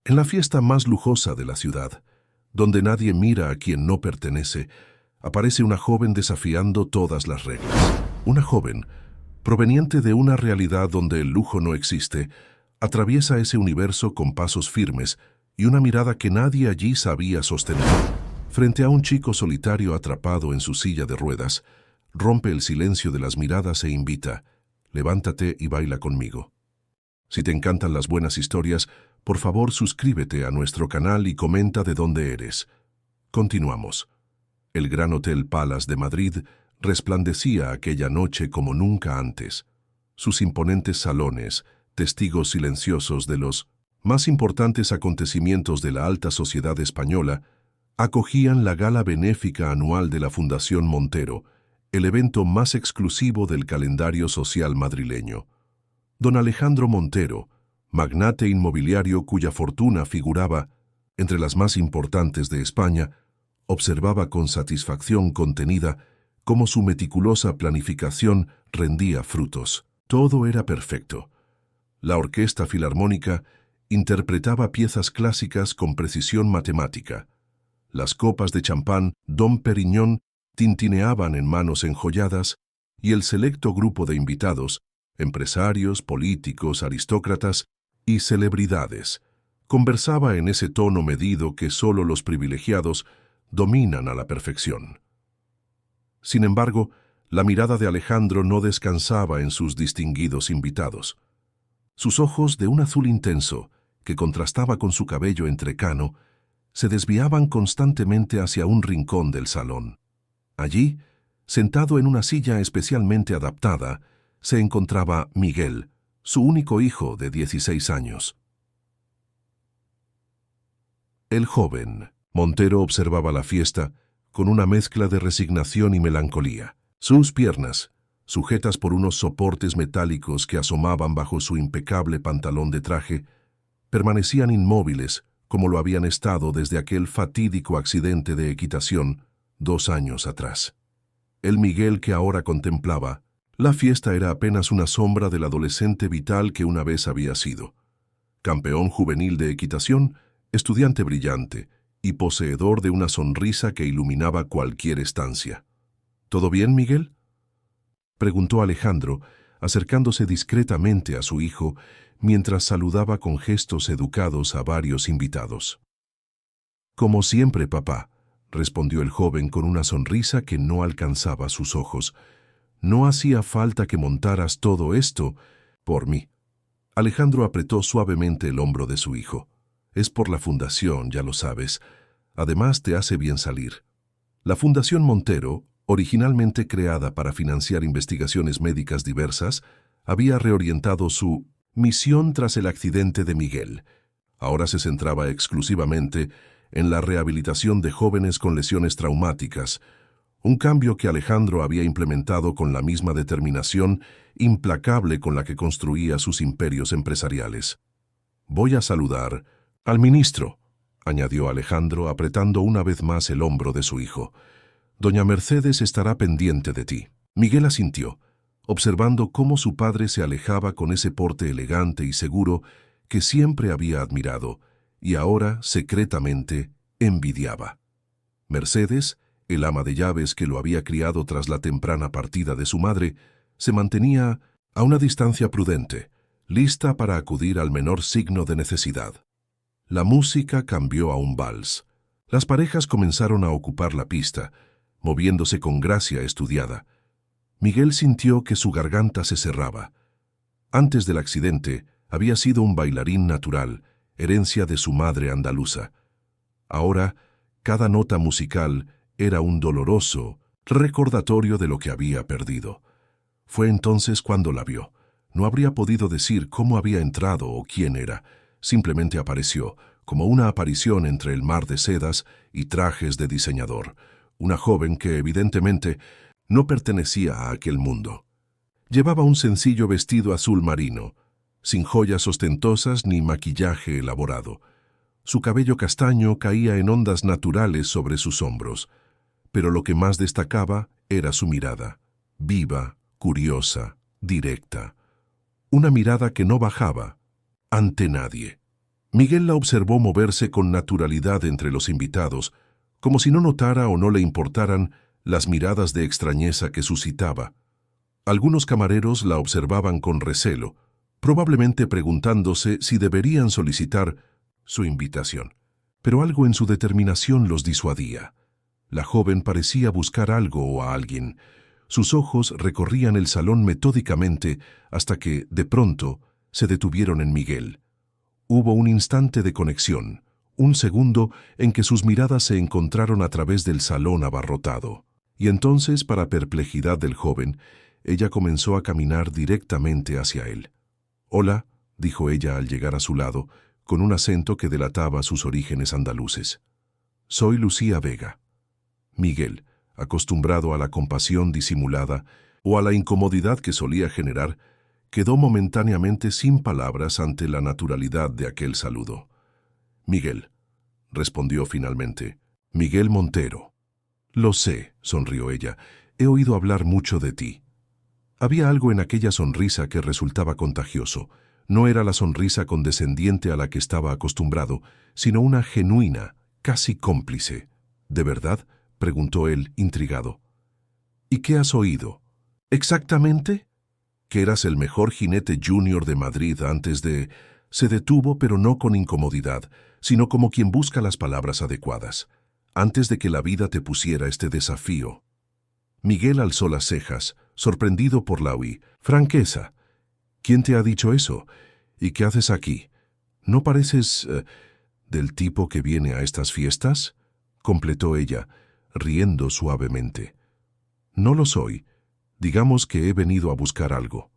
En la fiesta más lujosa de la ciudad, donde nadie mira a quien no pertenece, aparece una joven desafiando todas las reglas. Una joven, proveniente de una realidad donde el lujo no existe, atraviesa ese universo con pasos firmes y una mirada que nadie allí sabía sostener. Frente a un chico solitario atrapado en su silla de ruedas, rompe el silencio de las miradas e invita: levántate y baila conmigo. Si te encantan las buenas historias, por favor suscríbete a nuestro canal y comenta de dónde eres. Continuamos. El Gran Hotel Palace de Madrid resplandecía aquella noche como nunca antes. Sus imponentes salones, testigos silenciosos de los más importantes acontecimientos de la alta sociedad española, acogían la gala benéfica anual de la Fundación Montero, el evento más exclusivo del calendario social madrileño. Don Alejandro Montero, magnate inmobiliario cuya fortuna figuraba entre las más importantes de España, observaba con satisfacción contenida cómo su meticulosa planificación rendía frutos. Todo era perfecto. La Orquesta Filarmónica interpretaba piezas clásicas con precisión matemática. Las copas de champán Dom Perignon tintineaban en manos enjolladas y el selecto grupo de invitados, empresarios, políticos, aristócratas y celebridades, conversaba en ese tono medido que solo los privilegiados dominan a la perfección. Sin embargo, la mirada de Alejandro no descansaba en sus distinguidos invitados. Sus ojos, de un azul intenso, que contrastaba con su cabello entrecano, se desviaban constantemente hacia un rincón del salón. Allí, sentado en una silla especialmente adaptada, se encontraba Miguel, su único hijo de 16 años. El joven Montero observaba la fiesta con una mezcla de resignación y melancolía. Sus piernas, sujetas por unos soportes metálicos que asomaban bajo su impecable pantalón de traje, permanecían inmóviles como lo habían estado desde aquel fatídico accidente de equitación 2 años atrás. El Miguel que ahora contemplaba la fiesta era apenas una sombra del adolescente vital que una vez había sido. Campeón juvenil de equitación, estudiante brillante y poseedor de una sonrisa que iluminaba cualquier estancia. ¿Todo bien, Miguel?, preguntó Alejandro, acercándose discretamente a su hijo mientras saludaba con gestos educados a varios invitados. Como siempre, papá, respondió el joven con una sonrisa que no alcanzaba sus ojos. No hacía falta que montaras todo esto por mí. Alejandro apretó suavemente el hombro de su hijo. Es por la fundación, ya lo sabes. Además, te hace bien salir. La Fundación Montero, originalmente creada para financiar investigaciones médicas diversas, había reorientado su misión tras el accidente de Miguel. Ahora se centraba exclusivamente en la rehabilitación de jóvenes con lesiones traumáticas, un cambio que Alejandro había implementado con la misma determinación implacable con la que construía sus imperios empresariales. «Voy a saludar al ministro», añadió Alejandro, apretando una vez más el hombro de su hijo. «Doña Mercedes estará pendiente de ti». Miguel asintió, observando cómo su padre se alejaba con ese porte elegante y seguro que siempre había admirado y ahora, secretamente, envidiaba. Mercedes, el ama de llaves que lo había criado tras la temprana partida de su madre, se mantenía a una distancia prudente, lista para acudir al menor signo de necesidad. La música cambió a un vals. Las parejas comenzaron a ocupar la pista, moviéndose con gracia estudiada. Miguel sintió que su garganta se cerraba. Antes del accidente, había sido un bailarín natural, herencia de su madre andaluza. Ahora, cada nota musical era un doloroso recordatorio de lo que había perdido. Fue entonces cuando la vio. No habría podido decir cómo había entrado o quién era. Simplemente apareció, como una aparición entre el mar de sedas y trajes de diseñador. Una joven que, evidentemente, no pertenecía a aquel mundo. Llevaba un sencillo vestido azul marino, sin joyas ostentosas ni maquillaje elaborado. Su cabello castaño caía en ondas naturales sobre sus hombros, pero lo que más destacaba era su mirada, viva, curiosa, directa. Una mirada que no bajaba ante nadie. Miguel la observó moverse con naturalidad entre los invitados, como si no notara o no le importaran las miradas de extrañeza que suscitaba. Algunos camareros la observaban con recelo, probablemente preguntándose si deberían solicitar su invitación. Pero algo en su determinación los disuadía. La joven parecía buscar algo o a alguien. Sus ojos recorrían el salón metódicamente hasta que, de pronto, se detuvieron en Miguel. Hubo un instante de conexión, un segundo en que sus miradas se encontraron a través del salón abarrotado. Y entonces, para perplejidad del joven, ella comenzó a caminar directamente hacia él. «Hola», dijo ella al llegar a su lado, con un acento que delataba sus orígenes andaluces. «Soy Lucía Vega». Miguel, acostumbrado a la compasión disimulada o a la incomodidad que solía generar, quedó momentáneamente sin palabras ante la naturalidad de aquel saludo. «Miguel», respondió finalmente. «Miguel Montero». «Lo sé», sonrió ella. «He oído hablar mucho de ti». Había algo en aquella sonrisa que resultaba contagioso. No era la sonrisa condescendiente a la que estaba acostumbrado, sino una genuina, casi cómplice. «¿De verdad?», preguntó él, intrigado. «¿Y qué has oído?» «¿Exactamente?» «Que eras el mejor jinete junior de Madrid antes de...» Se detuvo, pero no con incomodidad, sino como quien busca las palabras adecuadas. «Antes de que la vida te pusiera este desafío». Miguel alzó las cejas, sorprendido por la franqueza. «¿Quién te ha dicho eso? ¿Y qué haces aquí? ¿No pareces del tipo que viene a estas fiestas?», completó ella, riendo suavemente. «No lo soy. Digamos que he venido a buscar algo».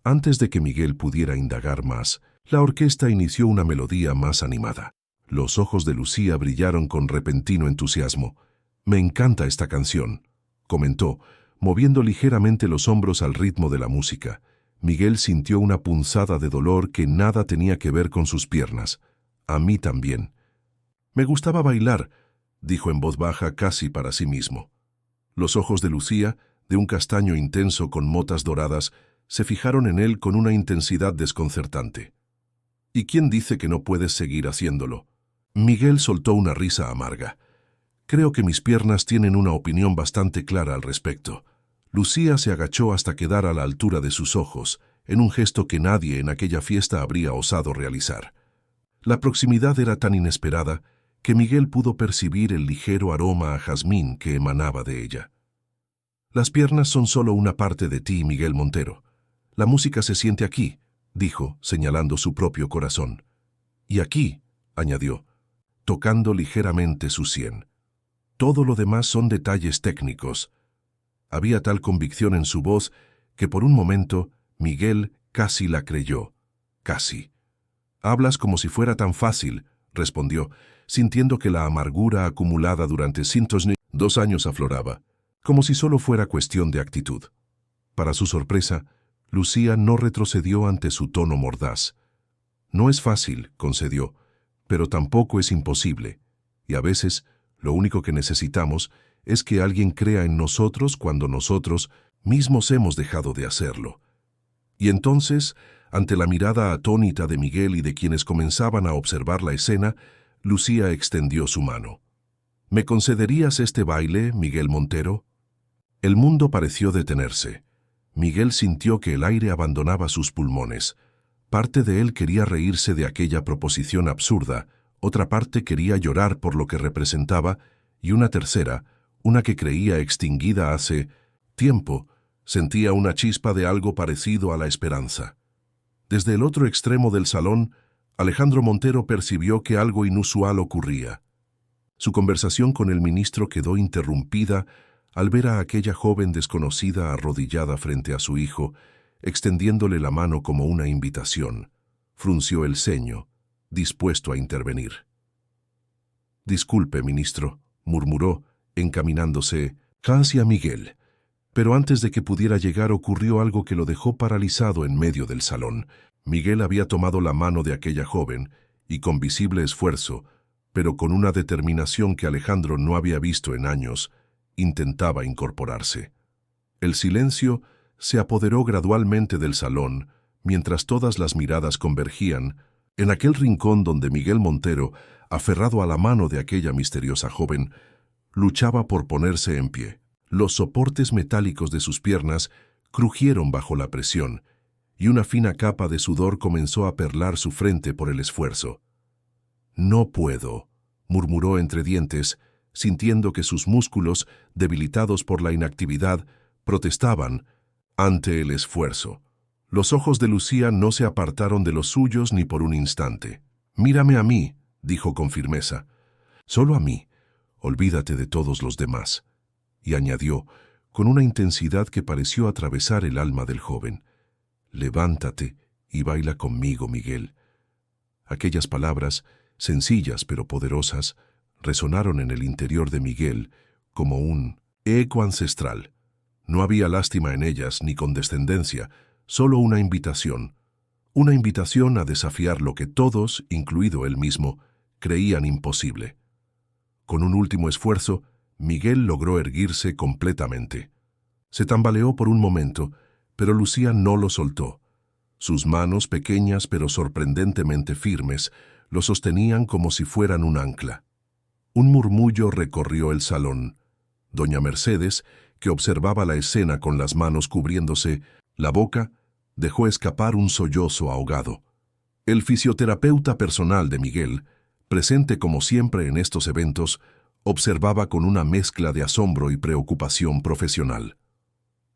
Antes de que Miguel pudiera indagar más, la orquesta inició una melodía más animada. Los ojos de Lucía brillaron con repentino entusiasmo. «Me encanta esta canción», comentó, moviendo ligeramente los hombros al ritmo de la música. Miguel sintió una punzada de dolor que nada tenía que ver con sus piernas. «A mí también». «Me gustaba bailar», dijo en voz baja casi para sí mismo. Los ojos de Lucía, de un castaño intenso con motas doradas, se fijaron en él con una intensidad desconcertante. «¿Y quién dice que no puedes seguir haciéndolo?» Miguel soltó una risa amarga. «Creo que mis piernas tienen una opinión bastante clara al respecto». Lucía se agachó hasta quedar a la altura de sus ojos, en un gesto que nadie en aquella fiesta habría osado realizar. La proximidad era tan inesperada que Miguel pudo percibir el ligero aroma a jazmín que emanaba de ella. «Las piernas son solo una parte de ti, Miguel Montero. La música se siente aquí», dijo, señalando su propio corazón. «Y aquí», añadió, tocando ligeramente su sien. «Todo lo demás son detalles técnicos». Había tal convicción en su voz que por un momento Miguel casi la creyó. «Casi». «Hablas como si fuera tan fácil», respondió, sintiendo que la amargura acumulada durante 2 años afloraba, como si solo fuera cuestión de actitud. Para su sorpresa, Lucía no retrocedió ante su tono mordaz. «No es fácil», concedió, «pero tampoco es imposible, y a veces lo único que necesitamos es que alguien crea en nosotros cuando nosotros mismos hemos dejado de hacerlo». Y entonces, ante la mirada atónita de Miguel y de quienes comenzaban a observar la escena, Lucía extendió su mano. «¿Me concederías este baile, Miguel Montero?» El mundo pareció detenerse. Miguel sintió que el aire abandonaba sus pulmones. Parte de él quería reírse de aquella proposición absurda, otra parte quería llorar por lo que representaba, y una tercera, una que creía extinguida hace tiempo, sentía una chispa de algo parecido a la esperanza. Desde el otro extremo del salón, Alejandro Montero percibió que algo inusual ocurría. Su conversación con el ministro quedó interrumpida al ver a aquella joven desconocida arrodillada frente a su hijo, extendiéndole la mano como una invitación. Frunció el ceño, dispuesto a intervenir. «Disculpe, ministro», murmuró, encaminándose hacia Miguel. Pero antes de que pudiera llegar ocurrió algo que lo dejó paralizado en medio del salón. Miguel había tomado la mano de aquella joven y con visible esfuerzo, pero con una determinación que Alejandro no había visto en años, intentaba incorporarse. El silencio se apoderó gradualmente del salón, mientras todas las miradas convergían En aquel rincón donde Miguel Montero, aferrado a la mano de aquella misteriosa joven, luchaba por ponerse en pie. Los soportes metálicos de sus piernas crujieron bajo la presión, y una fina capa de sudor comenzó a perlar su frente por el esfuerzo. «No puedo», murmuró entre dientes, sintiendo que sus músculos, debilitados por la inactividad, protestaban ante el esfuerzo. Los ojos de Lucía no se apartaron de los suyos ni por un instante. «Mírame a mí», dijo con firmeza. «Solo a mí. Olvídate de todos los demás». Y añadió, con una intensidad que pareció atravesar el alma del joven: «Levántate y baila conmigo, Miguel». Aquellas palabras, sencillas pero poderosas, resonaron en el interior de Miguel como un eco ancestral. No había lástima en ellas ni condescendencia, solo una invitación a desafiar lo que todos, incluido él mismo, creían imposible. Con un último esfuerzo, Miguel logró erguirse completamente. Se tambaleó por un momento, pero Lucía no lo soltó. Sus manos, pequeñas pero sorprendentemente firmes, lo sostenían como si fueran un ancla. Un murmullo recorrió el salón. Doña Mercedes, que observaba la escena con las manos cubriéndose la boca, dejó escapar un sollozo ahogado. El fisioterapeuta personal de Miguel, presente como siempre en estos eventos, observaba con una mezcla de asombro y preocupación profesional.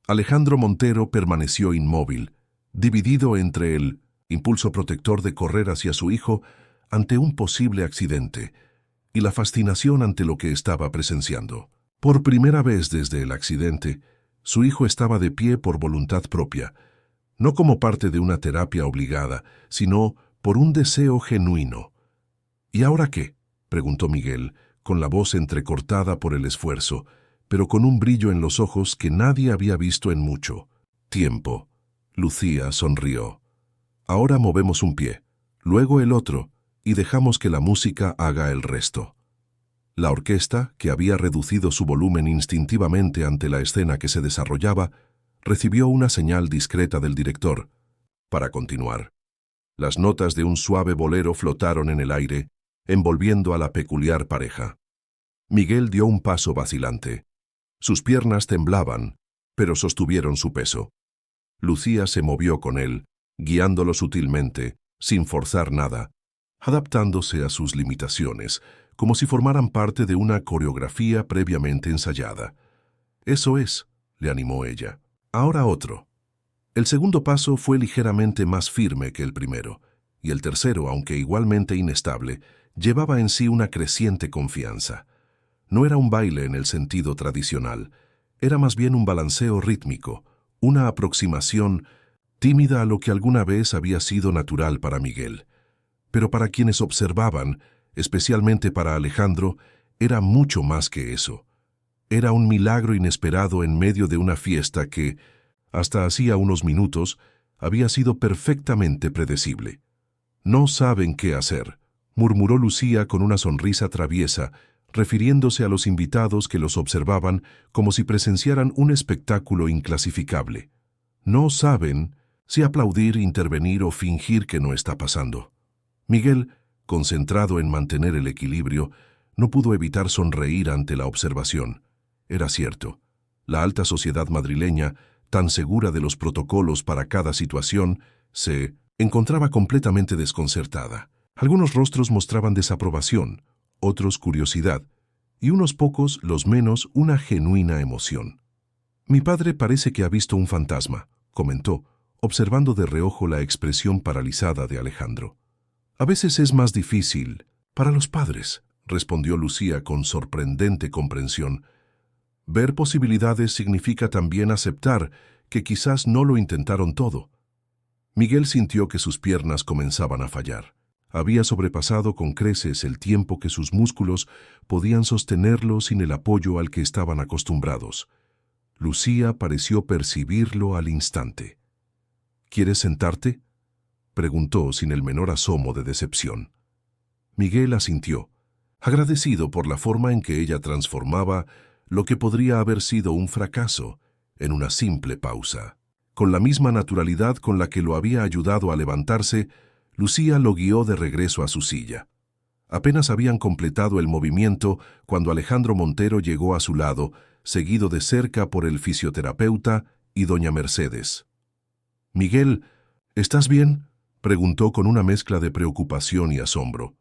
Alejandro Montero permaneció inmóvil, dividido entre el impulso protector de correr hacia su hijo ante un posible accidente y la fascinación ante lo que estaba presenciando. Por primera vez desde el accidente, su hijo estaba de pie por voluntad propia, no como parte de una terapia obligada, sino por un deseo genuino. «¿Y ahora qué?», preguntó Miguel, con la voz entrecortada por el esfuerzo, pero con un brillo en los ojos que nadie había visto en mucho tiempo. Lucía sonrió. «Ahora movemos un pie, luego el otro, y dejamos que la música haga el resto». La orquesta, que había reducido su volumen instintivamente ante la escena que se desarrollaba, recibió una señal discreta del director para continuar. Las notas de un suave bolero flotaron en el aire, envolviendo a la peculiar pareja. Miguel dio un paso vacilante. Sus piernas temblaban, pero sostuvieron su peso. Lucía se movió con él, guiándolo sutilmente, sin forzar nada, adaptándose a sus limitaciones, como si formaran parte de una coreografía previamente ensayada. «Eso es», le animó ella. «Ahora otro». El segundo paso fue ligeramente más firme que el primero, y el tercero, aunque igualmente inestable, llevaba en sí una creciente confianza. No era un baile en el sentido tradicional, era más bien un balanceo rítmico, una aproximación tímida a lo que alguna vez había sido natural para Miguel. Pero para quienes observaban, especialmente para Alejandro, era mucho más que eso. Era un milagro inesperado en medio de una fiesta que, hasta hacía unos minutos, había sido perfectamente predecible. «No saben qué hacer», murmuró Lucía con una sonrisa traviesa, refiriéndose a los invitados que los observaban como si presenciaran un espectáculo inclasificable. «No saben si aplaudir, intervenir o fingir que no está pasando». Miguel, concentrado en mantener el equilibrio, no pudo evitar sonreír ante la observación. Era cierto. La alta sociedad madrileña, tan segura de los protocolos para cada situación, se encontraba completamente desconcertada. Algunos rostros mostraban desaprobación, otros curiosidad, y unos pocos, los menos, una genuina emoción. «Mi padre parece que ha visto un fantasma», comentó, observando de reojo la expresión paralizada de Alejandro. «A veces es más difícil para los padres», respondió Lucía con sorprendente comprensión. «Ver posibilidades significa también aceptar que quizás no lo intentaron todo». Miguel sintió que sus piernas comenzaban a fallar. Había sobrepasado con creces el tiempo que sus músculos podían sostenerlo sin el apoyo al que estaban acostumbrados. Lucía pareció percibirlo al instante. «¿Quieres sentarte?», preguntó sin el menor asomo de decepción. Miguel asintió, agradecido por la forma en que ella transformaba lo que podría haber sido un fracaso en una simple pausa. Con la misma naturalidad con la que lo había ayudado a levantarse, Lucía lo guió de regreso a su silla. Apenas habían completado el movimiento cuando Alejandro Montero llegó a su lado, seguido de cerca por el fisioterapeuta y doña Mercedes. «Miguel, ¿estás bien?», preguntó con una mezcla de preocupación y asombro.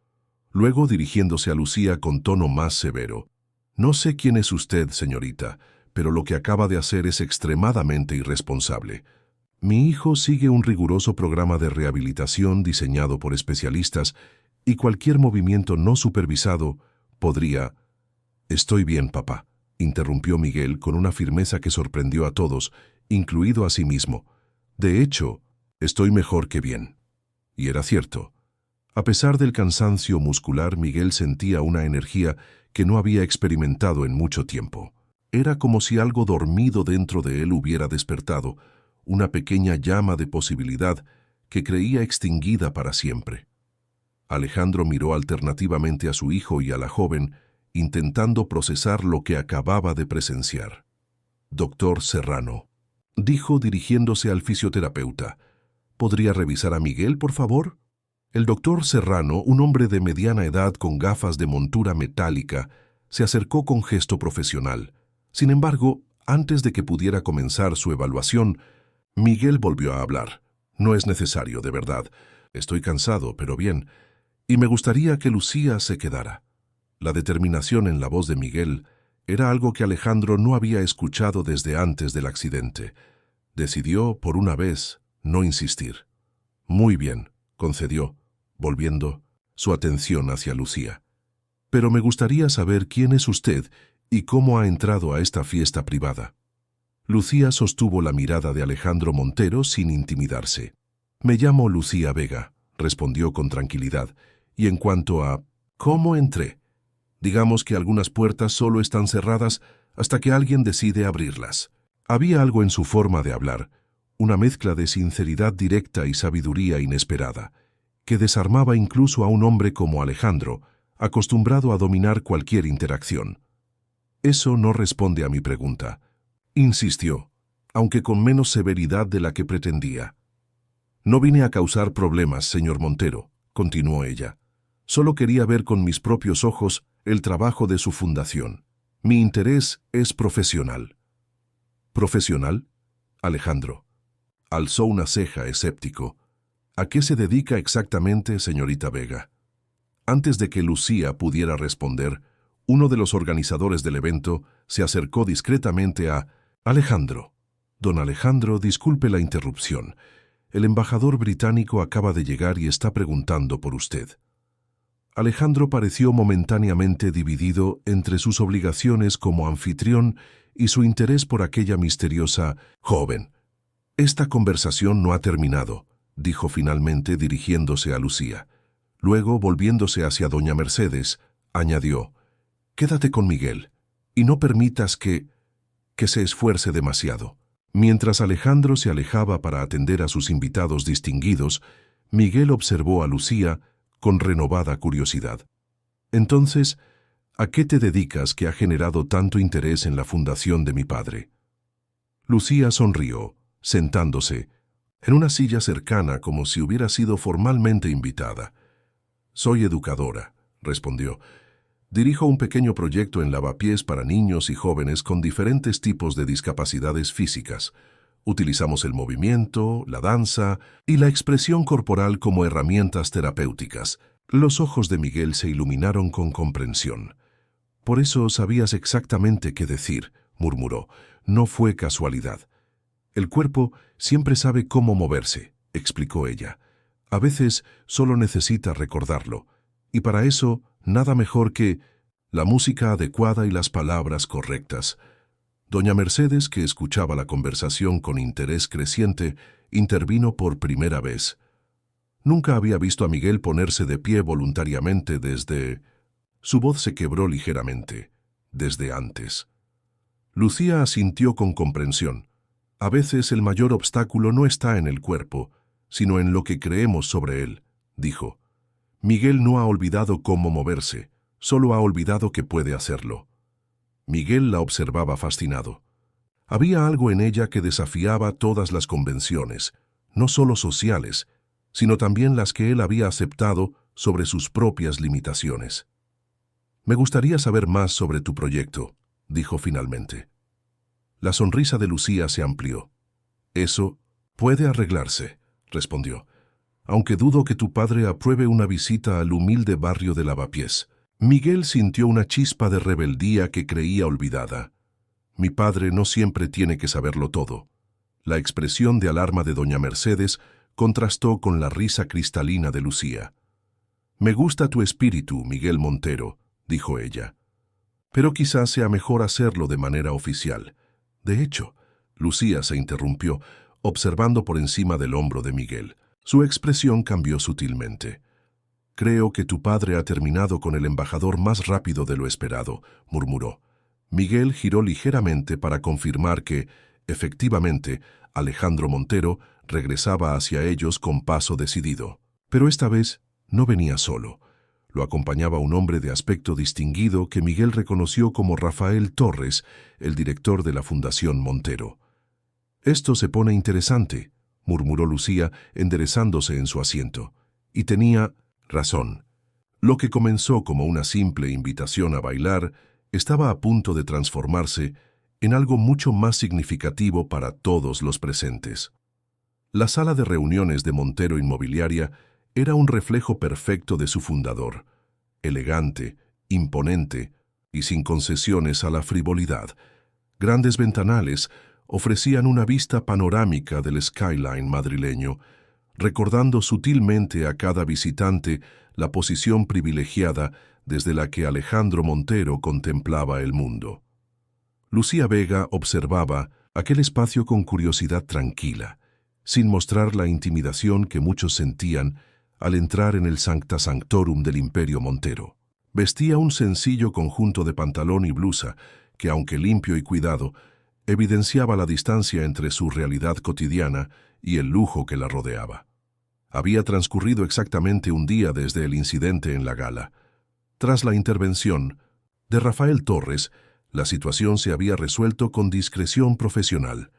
Luego, dirigiéndose a Lucía con tono más severo: «No sé quién es usted, señorita, pero lo que acaba de hacer es extremadamente irresponsable. Mi hijo sigue un riguroso programa de rehabilitación diseñado por especialistas y cualquier movimiento no supervisado podría...». «Estoy bien, papá», interrumpió Miguel con una firmeza que sorprendió a todos, incluido a sí mismo. «De hecho, estoy mejor que bien». Y era cierto. A pesar del cansancio muscular, Miguel sentía una energía que no había experimentado en mucho tiempo. Era como si algo dormido dentro de él hubiera despertado, una pequeña llama de posibilidad que creía extinguida para siempre. Alejandro miró alternativamente a su hijo y a la joven, intentando procesar lo que acababa de presenciar. «Doctor Serrano», dijo dirigiéndose al fisioterapeuta, «¿podría revisar a Miguel, por favor?». El doctor Serrano, un hombre de mediana edad con gafas de montura metálica, se acercó con gesto profesional. Sin embargo, antes de que pudiera comenzar su evaluación, Miguel volvió a hablar. «No es necesario, de verdad. Estoy cansado, pero bien. Y me gustaría que Lucía se quedara». La determinación en la voz de Miguel era algo que Alejandro no había escuchado desde antes del accidente. Decidió, por una vez, no insistir. «Muy bien», concedió, volviendo su atención hacia Lucía. «Pero me gustaría saber quién es usted y cómo ha entrado a esta fiesta privada». Lucía sostuvo la mirada de Alejandro Montero sin intimidarse. «Me llamo Lucía Vega», respondió con tranquilidad, «y en cuanto a cómo entré, digamos que algunas puertas solo están cerradas hasta que alguien decide abrirlas». Había algo en su forma de hablar, una mezcla de sinceridad directa y sabiduría inesperada, que desarmaba incluso a un hombre como Alejandro, acostumbrado a dominar cualquier interacción. «Eso no responde a mi pregunta», insistió, aunque con menos severidad de la que pretendía. «No vine a causar problemas, señor Montero», continuó ella. «Solo quería ver con mis propios ojos el trabajo de su fundación. Mi interés es profesional». «¿Profesional?». Alejandro alzó una ceja escéptico. «¿A qué se dedica exactamente, señorita Vega?». Antes de que Lucía pudiera responder, uno de los organizadores del evento se acercó discretamente a Alejandro. «Don Alejandro, disculpe la interrupción. El embajador británico acaba de llegar y está preguntando por usted». Alejandro pareció momentáneamente dividido entre sus obligaciones como anfitrión y su interés por aquella misteriosa joven. «Esta conversación no ha terminado», dijo finalmente dirigiéndose a Lucía. Luego, volviéndose hacia doña Mercedes, añadió: «Quédate con Miguel y no permitas que se esfuerce demasiado». Mientras Alejandro se alejaba para atender a sus invitados distinguidos, Miguel observó a Lucía con renovada curiosidad. «Entonces, ¿a qué te dedicas que ha generado tanto interés en la fundación de mi padre?». Lucía sonrió, sentándose en una silla cercana como si hubiera sido formalmente invitada. «Soy educadora», respondió. «Dirijo un pequeño proyecto en lavapiés para niños y jóvenes con diferentes tipos de discapacidades físicas. Utilizamos el movimiento, la danza y la expresión corporal como herramientas terapéuticas». Los ojos de Miguel se iluminaron con comprensión. «Por eso sabías exactamente qué decir», murmuró. «No fue casualidad. El cuerpo siempre sabe cómo moverse», explicó ella. «A veces solo necesita recordarlo. Y para eso, nada mejor que la música adecuada y las palabras correctas». Doña Mercedes, que escuchaba la conversación con interés creciente, intervino por primera vez. Nunca había visto a Miguel ponerse de pie voluntariamente desde... Su voz se quebró ligeramente. «Desde antes». Lucía asintió con comprensión. «A veces el mayor obstáculo no está en el cuerpo, sino en lo que creemos sobre él», dijo. «Miguel no ha olvidado cómo moverse, solo ha olvidado que puede hacerlo». Miguel la observaba fascinado. Había algo en ella que desafiaba todas las convenciones, no solo sociales, sino también las que él había aceptado sobre sus propias limitaciones. «Me gustaría saber más sobre tu proyecto», dijo finalmente. La sonrisa de Lucía se amplió. «Eso puede arreglarse», respondió, «aunque dudo que tu padre apruebe una visita al humilde barrio de Lavapiés». Miguel sintió una chispa de rebeldía que creía olvidada. «Mi padre no siempre tiene que saberlo todo». La expresión de alarma de doña Mercedes contrastó con la risa cristalina de Lucía. «Me gusta tu espíritu, Miguel Montero», dijo ella. «Pero quizás sea mejor hacerlo de manera oficial». De hecho, Lucía se interrumpió, observando por encima del hombro de Miguel. Su expresión cambió sutilmente. «Creo que tu padre ha terminado con el embajador más rápido de lo esperado», murmuró. Miguel giró ligeramente para confirmar que, efectivamente, Alejandro Montero regresaba hacia ellos con paso decidido. Pero esta vez no venía solo. Lo acompañaba un hombre de aspecto distinguido que Miguel reconoció como Rafael Torres, el director de la Fundación Montero. «Esto se pone interesante», murmuró Lucía, enderezándose en su asiento. Y tenía razón. Lo que comenzó como una simple invitación a bailar estaba a punto de transformarse en algo mucho más significativo para todos los presentes. La sala de reuniones de Montero Inmobiliaria era un reflejo perfecto de su fundador, elegante, imponente y sin concesiones a la frivolidad. Grandes ventanales ofrecían una vista panorámica del skyline madrileño, recordando sutilmente a cada visitante la posición privilegiada desde la que Alejandro Montero contemplaba el mundo. Lucía Vega observaba aquel espacio con curiosidad tranquila, sin mostrar la intimidación que muchos sentían al entrar en el Sancta Sanctorum del Imperio Montero. Vestía un sencillo conjunto de pantalón y blusa que, aunque limpio y cuidado, evidenciaba la distancia entre su realidad cotidiana y el lujo que la rodeaba. Había transcurrido exactamente un día desde el incidente en la gala. Tras la intervención de Rafael Torres, la situación se había resuelto con discreción profesional.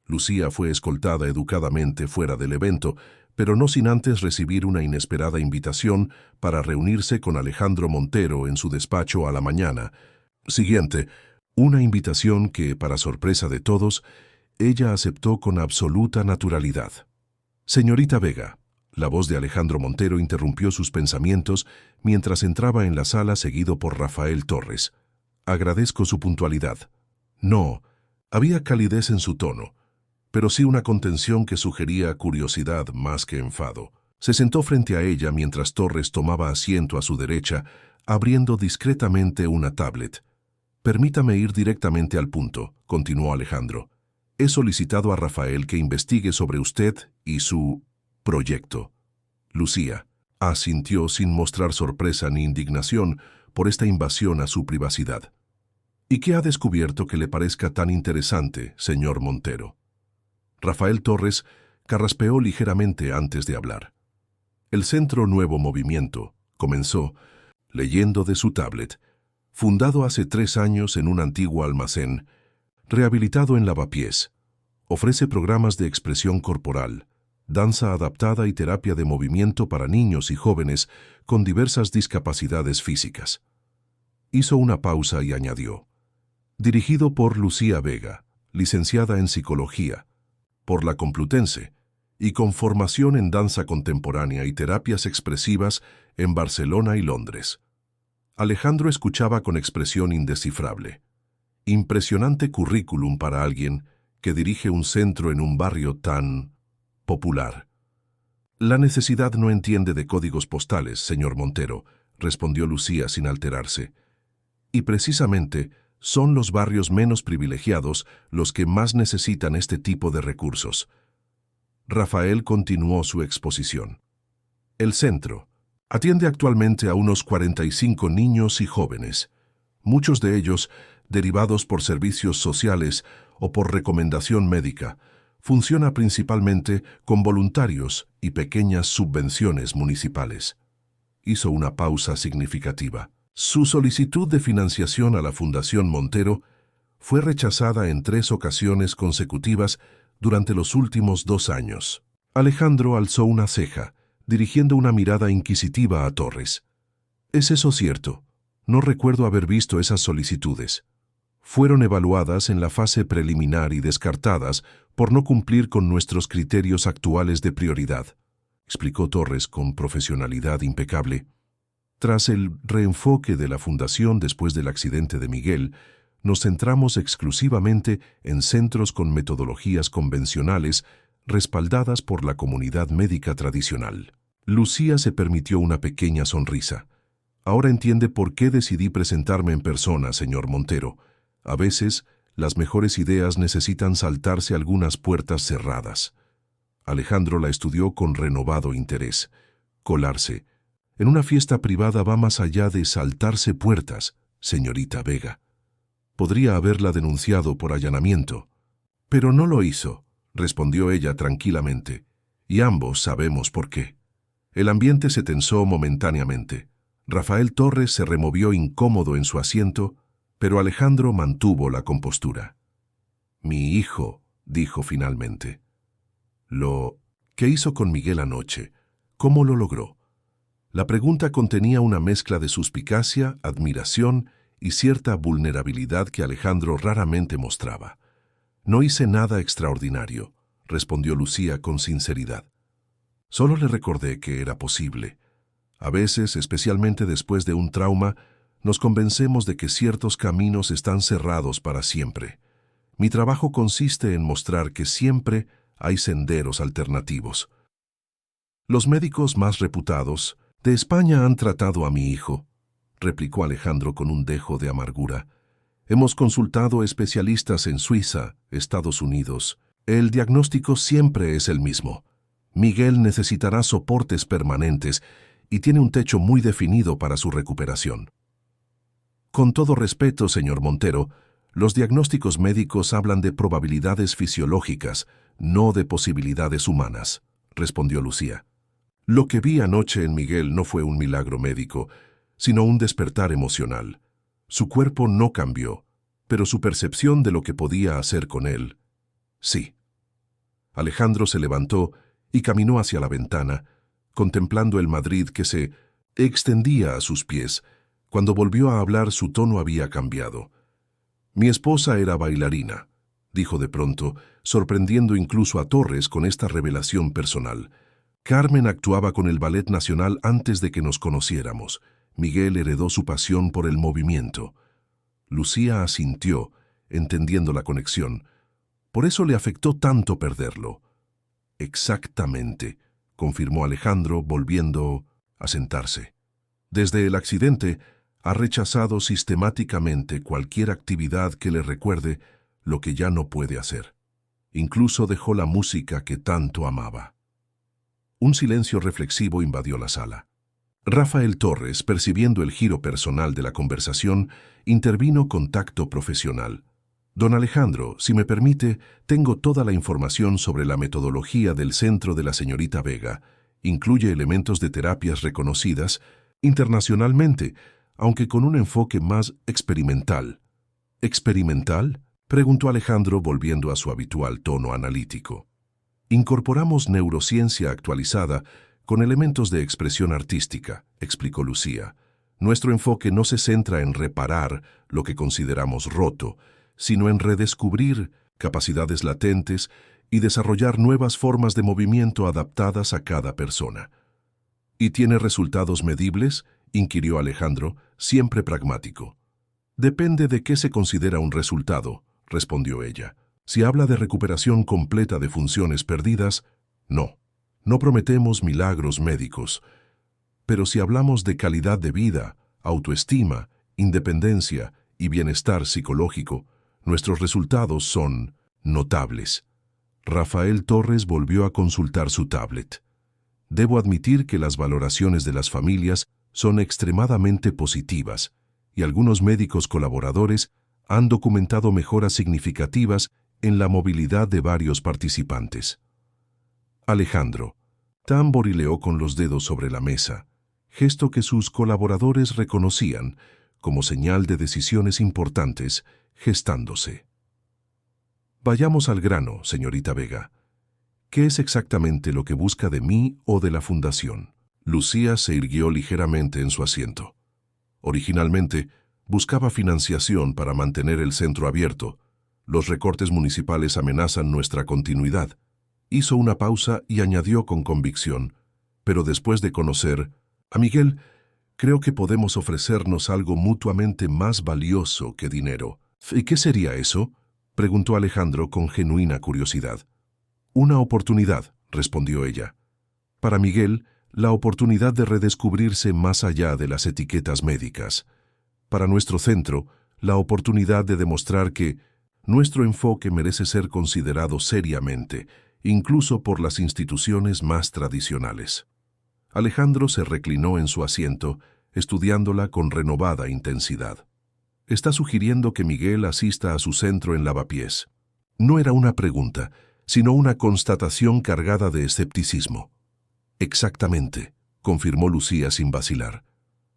Lucía fue escoltada educadamente fuera del evento, pero no sin antes recibir una inesperada invitación para reunirse con Alejandro Montero en su despacho a la mañana siguiente, una invitación que, para sorpresa de todos, ella aceptó con absoluta naturalidad. «Señorita Vega», la voz de Alejandro Montero interrumpió sus pensamientos mientras entraba en la sala seguido por Rafael Torres. «Agradezco su puntualidad». No, había calidez en su tono, pero sí una contención que sugería curiosidad más que enfado. Se sentó frente a ella mientras Torres tomaba asiento a su derecha, abriendo discretamente una tablet. «Permítame ir directamente al punto», continuó Alejandro. «He solicitado a Rafael que investigue sobre usted y su proyecto». Lucía asintió sin mostrar sorpresa ni indignación por esta invasión a su privacidad. «¿Y qué ha descubierto que le parezca tan interesante, señor Montero?» Rafael Torres carraspeó ligeramente antes de hablar. «El Centro Nuevo Movimiento», comenzó, leyendo de su tablet, «fundado hace 3 años en un antiguo almacén, rehabilitado en Lavapiés, ofrece programas de expresión corporal, danza adaptada y terapia de movimiento para niños y jóvenes con diversas discapacidades físicas». Hizo una pausa y añadió, «dirigido por Lucía Vega, licenciada en Psicología, por la Complutense, y con formación en danza contemporánea y terapias expresivas en Barcelona y Londres». Alejandro escuchaba con expresión indescifrable. Impresionante currículum para alguien que dirige un centro en un barrio tan popular. «La necesidad no entiende de códigos postales, señor Montero», respondió Lucía sin alterarse. «Y precisamente son los barrios menos privilegiados los que más necesitan este tipo de recursos». Rafael continuó su exposición. «El centro atiende actualmente a unos 45 niños y jóvenes, muchos de ellos derivados por servicios sociales o por recomendación médica. Funciona principalmente con voluntarios y pequeñas subvenciones municipales». Hizo una pausa significativa. Su solicitud de financiación a la Fundación Montero fue rechazada en 3 ocasiones consecutivas durante los últimos 2 años. Alejandro alzó una ceja, dirigiendo una mirada inquisitiva a Torres. ¿Es eso cierto? No recuerdo haber visto esas solicitudes. Fueron evaluadas en la fase preliminar y descartadas por no cumplir con nuestros criterios actuales de prioridad, explicó Torres con profesionalidad impecable. Tras el reenfoque de la Fundación después del accidente de Miguel, nos centramos exclusivamente en centros con metodologías convencionales respaldadas por la comunidad médica tradicional. Lucía se permitió una pequeña sonrisa. Ahora entiende por qué decidí presentarme en persona, señor Montero. A veces, las mejores ideas necesitan saltarse algunas puertas cerradas. Alejandro la estudió con renovado interés. Colarse en una fiesta privada va más allá de saltarse puertas, señorita Vega. Podría haberla denunciado por allanamiento. Pero no lo hizo, respondió ella tranquilamente, y ambos sabemos por qué. El ambiente se tensó momentáneamente. Rafael Torres se removió incómodo en su asiento, pero Alejandro mantuvo la compostura. «Mi hijo», dijo finalmente. «¿Qué hizo con Miguel anoche? ¿Cómo lo logró?» La pregunta contenía una mezcla de suspicacia, admiración y cierta vulnerabilidad que Alejandro raramente mostraba. «No hice nada extraordinario», respondió Lucía con sinceridad. «Solo le recordé que era posible. A veces, especialmente después de un trauma, nos convencemos de que ciertos caminos están cerrados para siempre. Mi trabajo consiste en mostrar que siempre hay senderos alternativos. Los médicos más reputados de España han tratado a mi hijo», replicó Alejandro con un dejo de amargura. «Hemos consultado especialistas en Suiza, Estados Unidos. El diagnóstico siempre es el mismo. Miguel necesitará soportes permanentes y tiene un techo muy definido para su recuperación». «Con todo respeto, señor Montero, los diagnósticos médicos hablan de probabilidades fisiológicas, no de posibilidades humanas», respondió Lucía. «Lo que vi anoche en Miguel no fue un milagro médico, sino un despertar emocional. Su cuerpo no cambió, pero su percepción de lo que podía hacer con él, sí». Alejandro se levantó y caminó hacia la ventana, contemplando el Madrid que se extendía a sus pies. Cuando volvió a hablar, su tono había cambiado. «Mi esposa era bailarina», dijo de pronto, sorprendiendo incluso a Torres con esta revelación personal. «Carmen actuaba con el Ballet Nacional antes de que nos conociéramos. Miguel heredó su pasión por el movimiento». Lucía asintió, entendiendo la conexión. «Por eso le afectó tanto perderlo». «Exactamente», confirmó Alejandro, volviendo a sentarse. «Desde el accidente, ha rechazado sistemáticamente cualquier actividad que le recuerde lo que ya no puede hacer. Incluso dejó la música que tanto amaba». Un silencio reflexivo invadió la sala. Rafael Torres, percibiendo el giro personal de la conversación, intervino con tacto profesional. «Don Alejandro, si me permite, tengo toda la información sobre la metodología del centro de la señorita Vega. Incluye elementos de terapias reconocidas internacionalmente, aunque con un enfoque más experimental». «¿Experimental?», preguntó Alejandro volviendo a su habitual tono analítico. «Incorporamos neurociencia actualizada con elementos de expresión artística», explicó Lucía. «Nuestro enfoque no se centra en reparar lo que consideramos roto, sino en redescubrir capacidades latentes y desarrollar nuevas formas de movimiento adaptadas a cada persona». «¿Y tiene resultados medibles?», inquirió Alejandro, siempre pragmático. «Depende de qué se considera un resultado», respondió ella. «Si habla de recuperación completa de funciones perdidas, no. No prometemos milagros médicos. Pero si hablamos de calidad de vida, autoestima, independencia y bienestar psicológico, nuestros resultados son notables». Rafael Torres volvió a consultar su tablet. «Debo admitir que las valoraciones de las familias son extremadamente positivas y algunos médicos colaboradores han documentado mejoras significativas en la movilidad de varios participantes». Alejandro tamborileó con los dedos sobre la mesa, gesto que sus colaboradores reconocían como señal de decisiones importantes gestándose. «Vayamos al grano, señorita Vega. ¿Qué es exactamente lo que busca de mí o de la fundación? Lucía se irguió ligeramente en su asiento. Originalmente, buscaba financiación para mantener el centro abierto. Los recortes municipales amenazan nuestra continuidad. Hizo una pausa y añadió con convicción, pero después de conocer a Miguel, creo que podemos ofrecernos algo mutuamente más valioso que dinero. ¿Y qué sería eso?, preguntó Alejandro con genuina curiosidad. Una oportunidad, respondió ella. Para Miguel, la oportunidad de redescubrirse más allá de las etiquetas médicas. Para nuestro centro, la oportunidad de demostrar que nuestro enfoque merece ser considerado seriamente, incluso por las instituciones más tradicionales. Alejandro se reclinó en su asiento, estudiándola con renovada intensidad. Está sugiriendo que Miguel asista a su centro en Lavapiés. No era una pregunta, sino una constatación cargada de escepticismo. Exactamente, confirmó Lucía sin vacilar.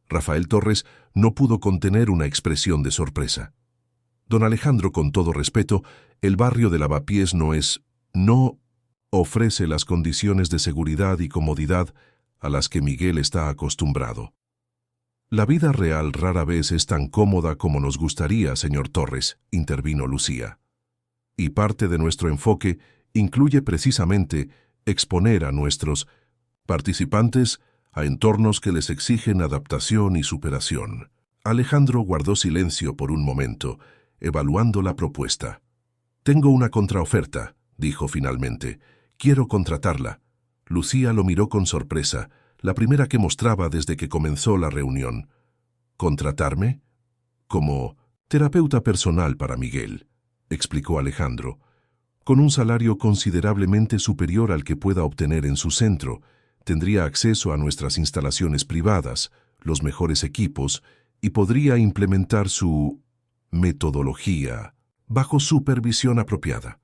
Rafael Torres no pudo contener una expresión de sorpresa. Don Alejandro, con todo respeto, el barrio de Lavapiés no ofrece las condiciones de seguridad y comodidad a las que Miguel está acostumbrado. La vida real rara vez es tan cómoda como nos gustaría, señor Torres, intervino Lucía. Y parte de nuestro enfoque incluye precisamente exponer a nuestros participantes a entornos que les exigen adaptación y superación. Alejandro guardó silencio por un momento, evaluando la propuesta. Tengo una contraoferta, dijo finalmente. Quiero contratarla. Lucía lo miró con sorpresa, la primera que mostraba desde que comenzó la reunión. ¿Contratarme? Como terapeuta personal para Miguel, explicó Alejandro, con un salario considerablemente superior al que pueda obtener en su centro. Tendría acceso a nuestras instalaciones privadas, los mejores equipos, y podría implementar su metodología bajo supervisión apropiada.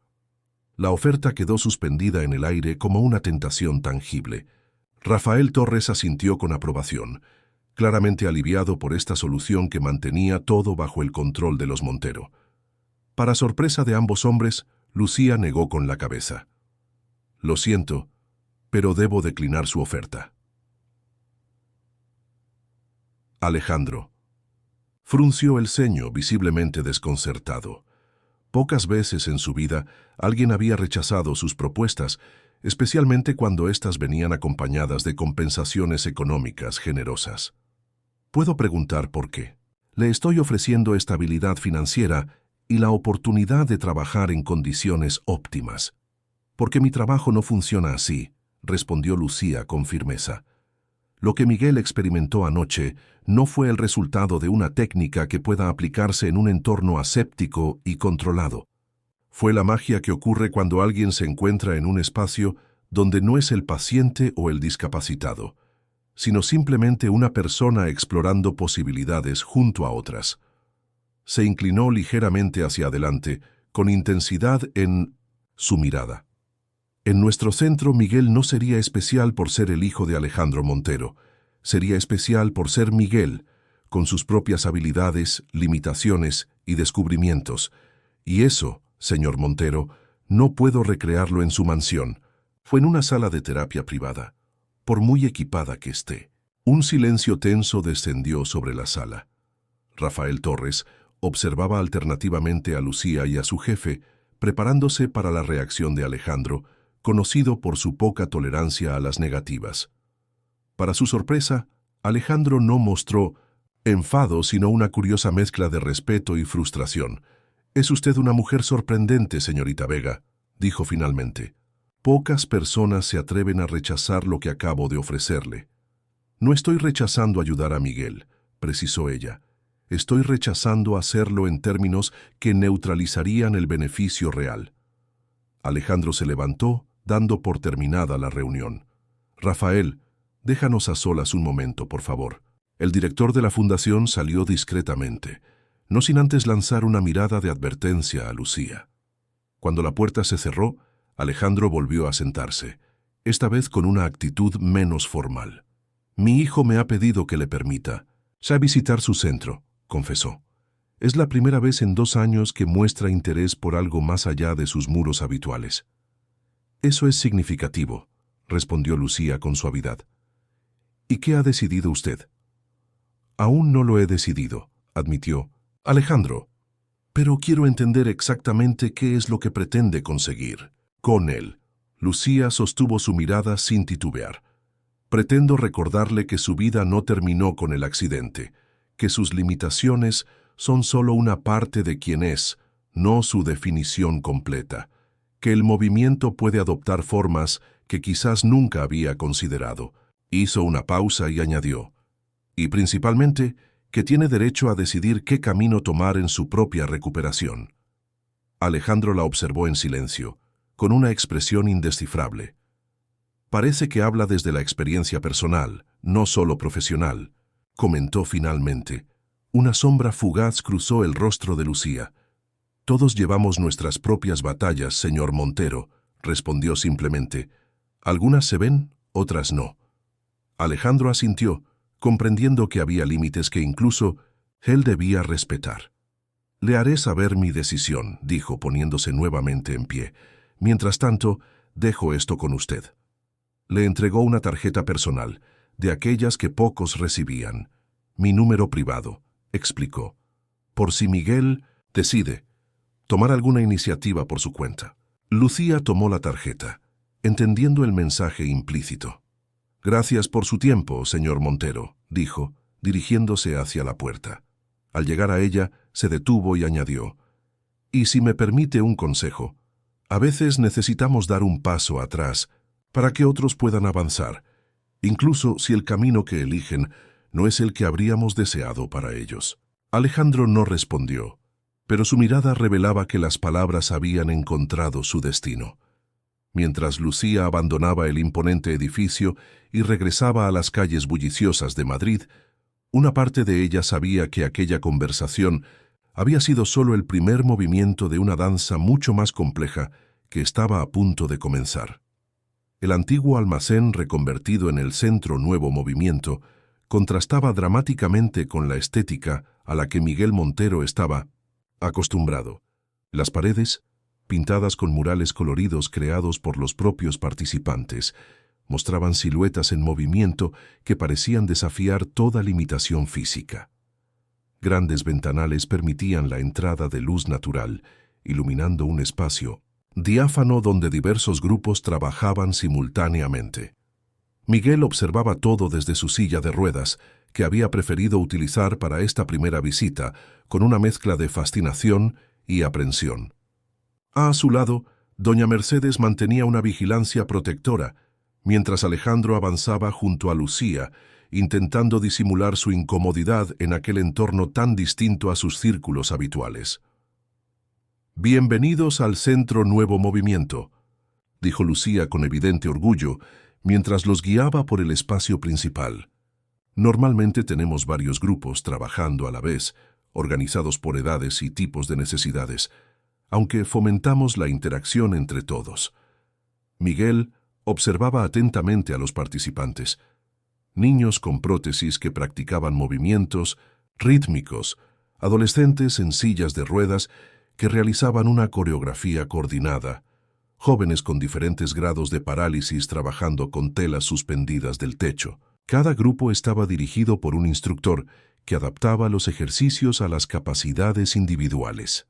La oferta quedó suspendida en el aire como una tentación tangible. Rafael Torres asintió con aprobación, claramente aliviado por esta solución que mantenía todo bajo el control de los Montero. Para sorpresa de ambos hombres, Lucía negó con la cabeza. Lo siento, pero debo declinar su oferta. Alejandro frunció el ceño, visiblemente desconcertado. Pocas veces en su vida alguien había rechazado sus propuestas, especialmente cuando éstas venían acompañadas de compensaciones económicas generosas. Puedo preguntar por qué. Le estoy ofreciendo estabilidad financiera y la oportunidad de trabajar en condiciones óptimas. Porque mi trabajo no funciona así, respondió Lucía con firmeza. Lo que Miguel experimentó anoche no fue el resultado de una técnica que pueda aplicarse en un entorno aséptico y controlado. Fue la magia que ocurre cuando alguien se encuentra en un espacio donde no es el paciente o el discapacitado, sino simplemente una persona explorando posibilidades junto a otras. Se inclinó ligeramente hacia adelante, con intensidad en su mirada. En nuestro centro, Miguel no sería especial por ser el hijo de Alejandro Montero. Sería especial por ser Miguel, con sus propias habilidades, limitaciones y descubrimientos. Y eso, señor Montero, no puedo recrearlo en su mansión. Fue en una sala de terapia privada, por muy equipada que esté. Un silencio tenso descendió sobre la sala. Rafael Torres observaba alternativamente a Lucía y a su jefe, preparándose para la reacción de Alejandro, conocido por su poca tolerancia a las negativas. Para su sorpresa, Alejandro no mostró enfado, sino una curiosa mezcla de respeto y frustración. «Es usted una mujer sorprendente, señorita Vega», dijo finalmente. «Pocas personas se atreven a rechazar lo que acabo de ofrecerle». «No estoy rechazando ayudar a Miguel», precisó ella. «Estoy rechazando hacerlo en términos que neutralizarían el beneficio real». Alejandro se levantó, dando por terminada la reunión. «Rafael, déjanos a solas un momento, por favor». El director de la fundación salió discretamente, no sin antes lanzar una mirada de advertencia a Lucía. Cuando la puerta se cerró, Alejandro volvió a sentarse, esta vez con una actitud menos formal. «Mi hijo me ha pedido que le permita visitar su centro», confesó. «Es la primera vez en 2 años que muestra interés por algo más allá de sus muros habituales». Eso es significativo, respondió Lucía con suavidad. ¿Y qué ha decidido usted? Aún no lo he decidido, admitió. Alejandro, pero quiero entender exactamente qué es lo que pretende conseguir. Con él, Lucía sostuvo su mirada sin titubear. Pretendo recordarle que su vida no terminó con el accidente, que sus limitaciones son solo una parte de quién es, no su definición completa, que el movimiento puede adoptar formas que quizás nunca había considerado. Hizo una pausa y añadió, y principalmente, que tiene derecho a decidir qué camino tomar en su propia recuperación. Alejandro la observó en silencio, con una expresión indescifrable. Parece que habla desde la experiencia personal, no solo profesional, comentó finalmente. Una sombra fugaz cruzó el rostro de Lucía. Todos llevamos nuestras propias batallas, señor Montero, respondió simplemente. Algunas se ven, otras no. Alejandro asintió, comprendiendo que había límites que incluso él debía respetar. Le haré saber mi decisión, dijo poniéndose nuevamente en pie. Mientras tanto, dejo esto con usted. Le entregó una tarjeta personal, de aquellas que pocos recibían. Mi número privado, explicó. Por si Miguel decide tomar alguna iniciativa por su cuenta. Lucía tomó la tarjeta, entendiendo el mensaje implícito. Gracias por su tiempo, señor Montero, dijo, dirigiéndose hacia la puerta. Al llegar a ella, se detuvo y añadió, y si me permite un consejo, a veces necesitamos dar un paso atrás para que otros puedan avanzar, incluso si el camino que eligen no es el que habríamos deseado para ellos. Alejandro no respondió, pero su mirada revelaba que las palabras habían encontrado su destino. Mientras Lucía abandonaba el imponente edificio y regresaba a las calles bulliciosas de Madrid, una parte de ella sabía que aquella conversación había sido solo el primer movimiento de una danza mucho más compleja que estaba a punto de comenzar. El antiguo almacén reconvertido en el Centro Nuevo Movimiento contrastaba dramáticamente con la estética a la que Miguel Montero estaba acostumbrado. Las paredes, pintadas con murales coloridos creados por los propios participantes, mostraban siluetas en movimiento que parecían desafiar toda limitación física. Grandes ventanales permitían la entrada de luz natural, iluminando un espacio diáfano donde diversos grupos trabajaban simultáneamente. Miguel observaba todo desde su silla de ruedas, que había preferido utilizar para esta primera visita, con una mezcla de fascinación y aprensión. A su lado, doña Mercedes mantenía una vigilancia protectora, mientras Alejandro avanzaba junto a Lucía, intentando disimular su incomodidad en aquel entorno tan distinto a sus círculos habituales. «Bienvenidos al Centro Nuevo Movimiento», dijo Lucía con evidente orgullo, mientras los guiaba por el espacio principal. Normalmente tenemos varios grupos trabajando a la vez, organizados por edades y tipos de necesidades, aunque fomentamos la interacción entre todos. Miguel observaba atentamente a los participantes. Niños con prótesis que practicaban movimientos rítmicos, adolescentes en sillas de ruedas que realizaban una coreografía coordinada, jóvenes con diferentes grados de parálisis trabajando con telas suspendidas del techo. Cada grupo estaba dirigido por un instructor que adaptaba los ejercicios a las capacidades individuales.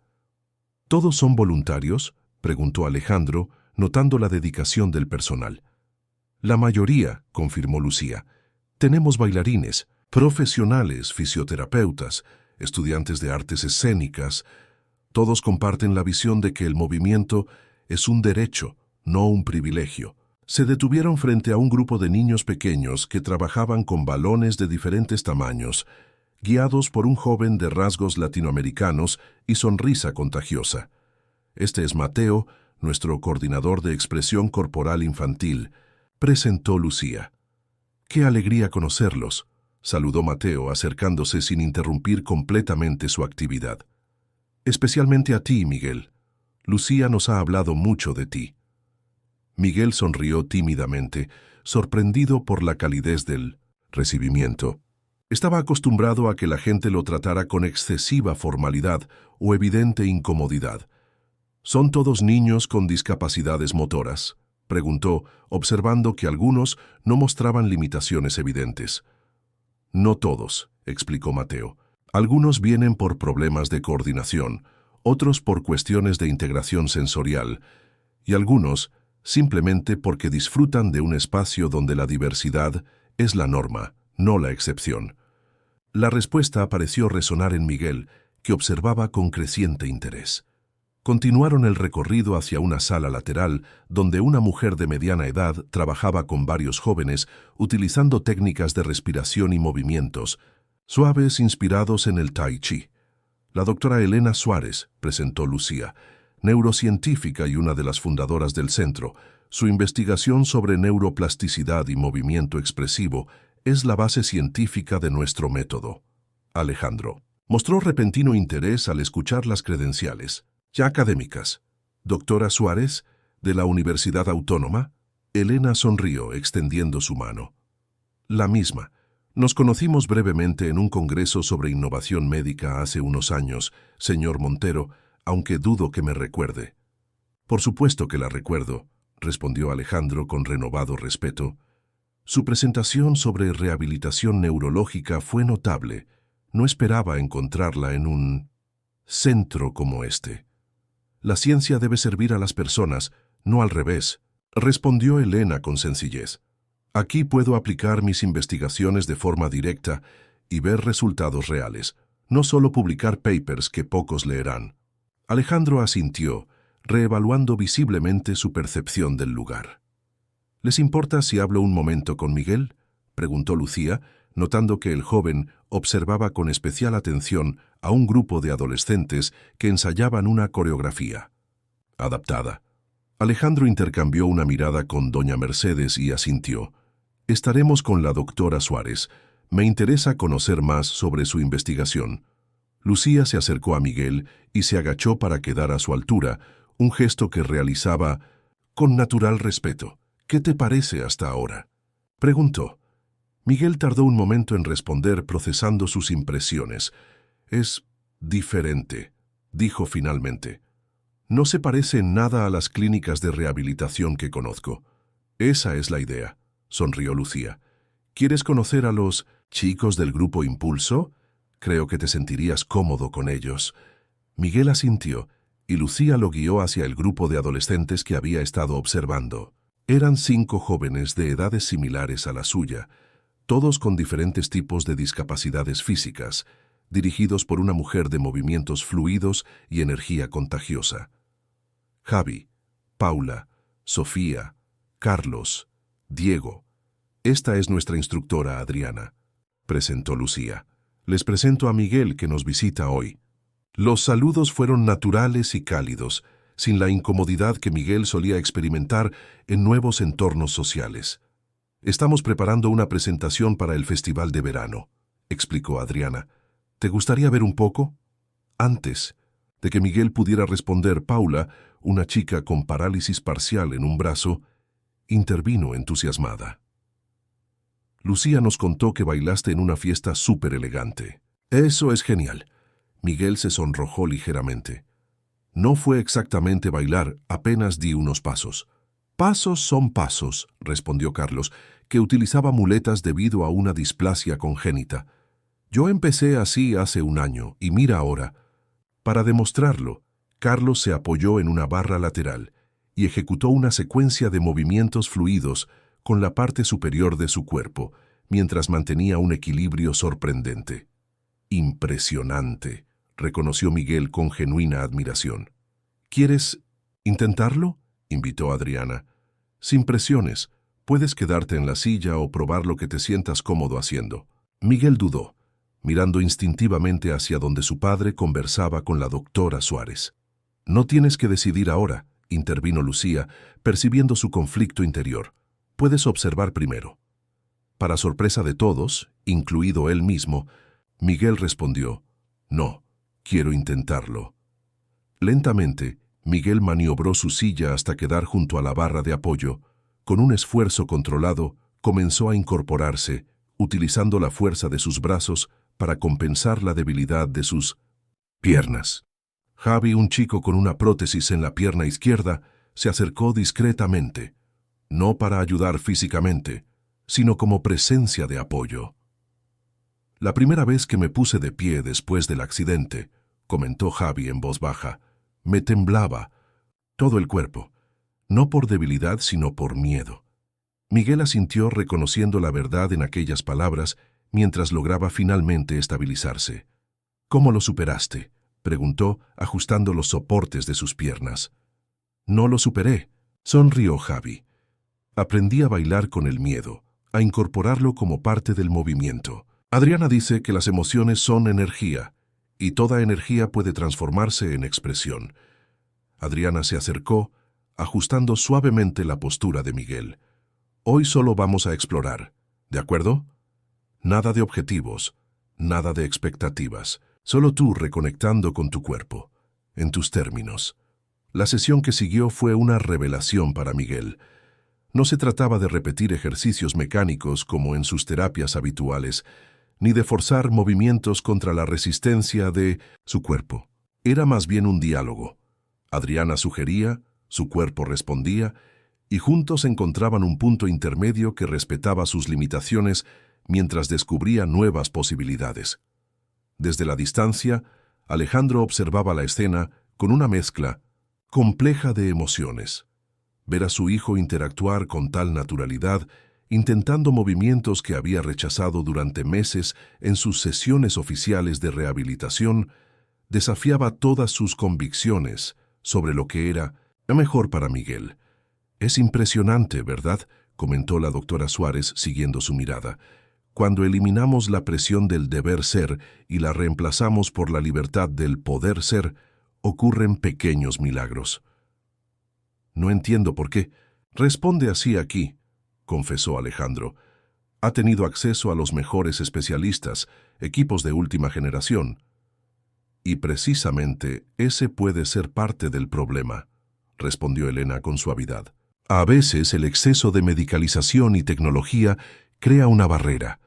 ¿Todos son voluntarios?, preguntó Alejandro, notando la dedicación del personal. La mayoría, confirmó Lucía. Tenemos bailarines, profesionales, fisioterapeutas, estudiantes de artes escénicas. Todos comparten la visión de que el movimiento es un derecho, no un privilegio. Se detuvieron frente a un grupo de niños pequeños que trabajaban con balones de diferentes tamaños, guiados por un joven de rasgos latinoamericanos y sonrisa contagiosa. Este es Mateo, nuestro coordinador de expresión corporal infantil, presentó Lucía. ¡Qué alegría conocerlos!, saludó Mateo, acercándose sin interrumpir completamente su actividad. Especialmente a ti, Miguel. Lucía nos ha hablado mucho de ti. Miguel sonrió tímidamente, sorprendido por la calidez del recibimiento. Estaba acostumbrado a que la gente lo tratara con excesiva formalidad o evidente incomodidad. Son todos niños con discapacidades motoras, Preguntó, observando que algunos no mostraban limitaciones evidentes. No todos, explicó Mateo. Algunos vienen por problemas de coordinación, otros por cuestiones de integración sensorial, y algunos simplemente porque disfrutan de un espacio donde la diversidad es la norma, no la excepción. La respuesta pareció resonar en Miguel, que observaba con creciente interés. Continuaron el recorrido hacia una sala lateral donde una mujer de mediana edad trabajaba con varios jóvenes utilizando técnicas de respiración y movimientos, suaves inspirados en el Tai Chi. La doctora Elena Suárez, presentó Lucía, neurocientífica y una de las fundadoras del centro. Su investigación sobre neuroplasticidad y movimiento expresivo es la base científica de nuestro método. Alejandro mostró repentino interés al escuchar las credenciales, ya académicas. Doctora Suárez, de la Universidad Autónoma. Elena sonrió, extendiendo su mano. La misma. Nos conocimos brevemente en un congreso sobre innovación médica hace unos años, señor Montero, aunque dudo que me recuerde. Por supuesto que la recuerdo, respondió Alejandro con renovado respeto. Su presentación sobre rehabilitación neurológica fue notable. No esperaba encontrarla en un centro como este. La ciencia debe servir a las personas, no al revés, respondió Elena con sencillez. Aquí puedo aplicar mis investigaciones de forma directa y ver resultados reales, no solo publicar papers que pocos leerán. Alejandro asintió, reevaluando visiblemente su percepción del lugar. ¿Les importa si hablo un momento con Miguel?, preguntó Lucía, notando que el joven observaba con especial atención a un grupo de adolescentes que ensayaban una coreografía adaptada. Alejandro intercambió una mirada con doña Mercedes y asintió. Estaremos con la doctora Suárez. Me interesa conocer más sobre su investigación. Lucía se acercó a Miguel y se agachó para quedar a su altura, un gesto que realizaba con natural respeto. ¿Qué te parece hasta ahora?, preguntó. Miguel tardó un momento en responder, procesando sus impresiones. Es diferente, dijo finalmente. No se parece en nada a las clínicas de rehabilitación que conozco. Esa es la idea, sonrió Lucía. ¿Quieres conocer a los chicos del grupo Impulso? Creo que te sentirías cómodo con ellos. Miguel asintió, y Lucía lo guió hacia el grupo de adolescentes que había estado observando. Eran 5 jóvenes de edades similares a la suya, todos con diferentes tipos de discapacidades físicas, dirigidos por una mujer de movimientos fluidos y energía contagiosa. Javi, Paula, Sofía, Carlos, Diego. Esta es nuestra instructora Adriana, presentó Lucía. Les presento a Miguel, que nos visita hoy. Los saludos fueron naturales y cálidos, sin la incomodidad que Miguel solía experimentar en nuevos entornos sociales. Estamos preparando una presentación para el festival de verano, explicó Adriana. ¿Te gustaría ver un poco? Antes de que Miguel pudiera responder, Paula, una chica con parálisis parcial en un brazo, intervino entusiasmada. Lucía nos contó que bailaste en una fiesta súper elegante. Eso es genial. Miguel se sonrojó ligeramente. No fue exactamente bailar, apenas di unos pasos. Pasos son pasos, respondió Carlos, que utilizaba muletas debido a una displasia congénita. Yo empecé así hace un año, y mira ahora. Para demostrarlo, Carlos se apoyó en una barra lateral y ejecutó una secuencia de movimientos fluidos con la parte superior de su cuerpo, mientras mantenía un equilibrio sorprendente. Impresionante, reconoció Miguel con genuina admiración. ¿Quieres intentarlo?, invitó Adriana. Sin presiones, puedes quedarte en la silla o probar lo que te sientas cómodo haciendo. Miguel dudó, mirando instintivamente hacia donde su padre conversaba con la doctora Suárez. No tienes que decidir ahora, intervino Lucía, percibiendo su conflicto interior. Puedes observar primero. Para sorpresa de todos, incluido él mismo, Miguel respondió, no, quiero intentarlo. Lentamente, Miguel maniobró su silla hasta quedar junto a la barra de apoyo. Con un esfuerzo controlado, comenzó a incorporarse, utilizando la fuerza de sus brazos para compensar la debilidad de sus piernas. Javi, un chico con una prótesis en la pierna izquierda, se acercó discretamente. no para ayudar físicamente, sino como presencia de apoyo. La primera vez que me puse de pie después del accidente, comentó Javi en voz baja, me temblaba todo el cuerpo, no por debilidad sino por miedo. Miguel asintió reconociendo la verdad en aquellas palabras mientras lograba finalmente estabilizarse. ¿Cómo lo superaste?, preguntó, ajustando los soportes de sus piernas. No lo superé, sonrió Javi. Aprendí a bailar con el miedo, a incorporarlo como parte del movimiento. Adriana dice que las emociones son energía, y toda energía puede transformarse en expresión. Adriana se acercó, ajustando suavemente la postura de Miguel. Hoy solo vamos a explorar, ¿de acuerdo? Nada de objetivos, nada de expectativas, solo tú reconectando con tu cuerpo, en tus términos. La sesión que siguió fue una revelación para Miguel. No se trataba de repetir ejercicios mecánicos como en sus terapias habituales, ni de forzar movimientos contra la resistencia de su cuerpo. Era más bien un diálogo. Adriana sugería, su cuerpo respondía, y juntos encontraban un punto intermedio que respetaba sus limitaciones mientras descubría nuevas posibilidades. Desde la distancia, Alejandro observaba la escena con una mezcla compleja de emociones. Ver a su hijo interactuar con tal naturalidad, intentando movimientos que había rechazado durante meses en sus sesiones oficiales de rehabilitación, desafiaba todas sus convicciones sobre lo que era mejor para Miguel. Es impresionante, ¿verdad?, comentó la doctora Suárez siguiendo su mirada. Cuando eliminamos la presión del deber ser y la reemplazamos por la libertad del poder ser, ocurren pequeños milagros. No entiendo por qué. Responde así aquí, confesó Alejandro. Ha tenido acceso a los mejores especialistas, equipos de última generación. Y precisamente ese puede ser parte del problema, respondió Elena con suavidad. A veces el exceso de medicalización y tecnología crea una barrera.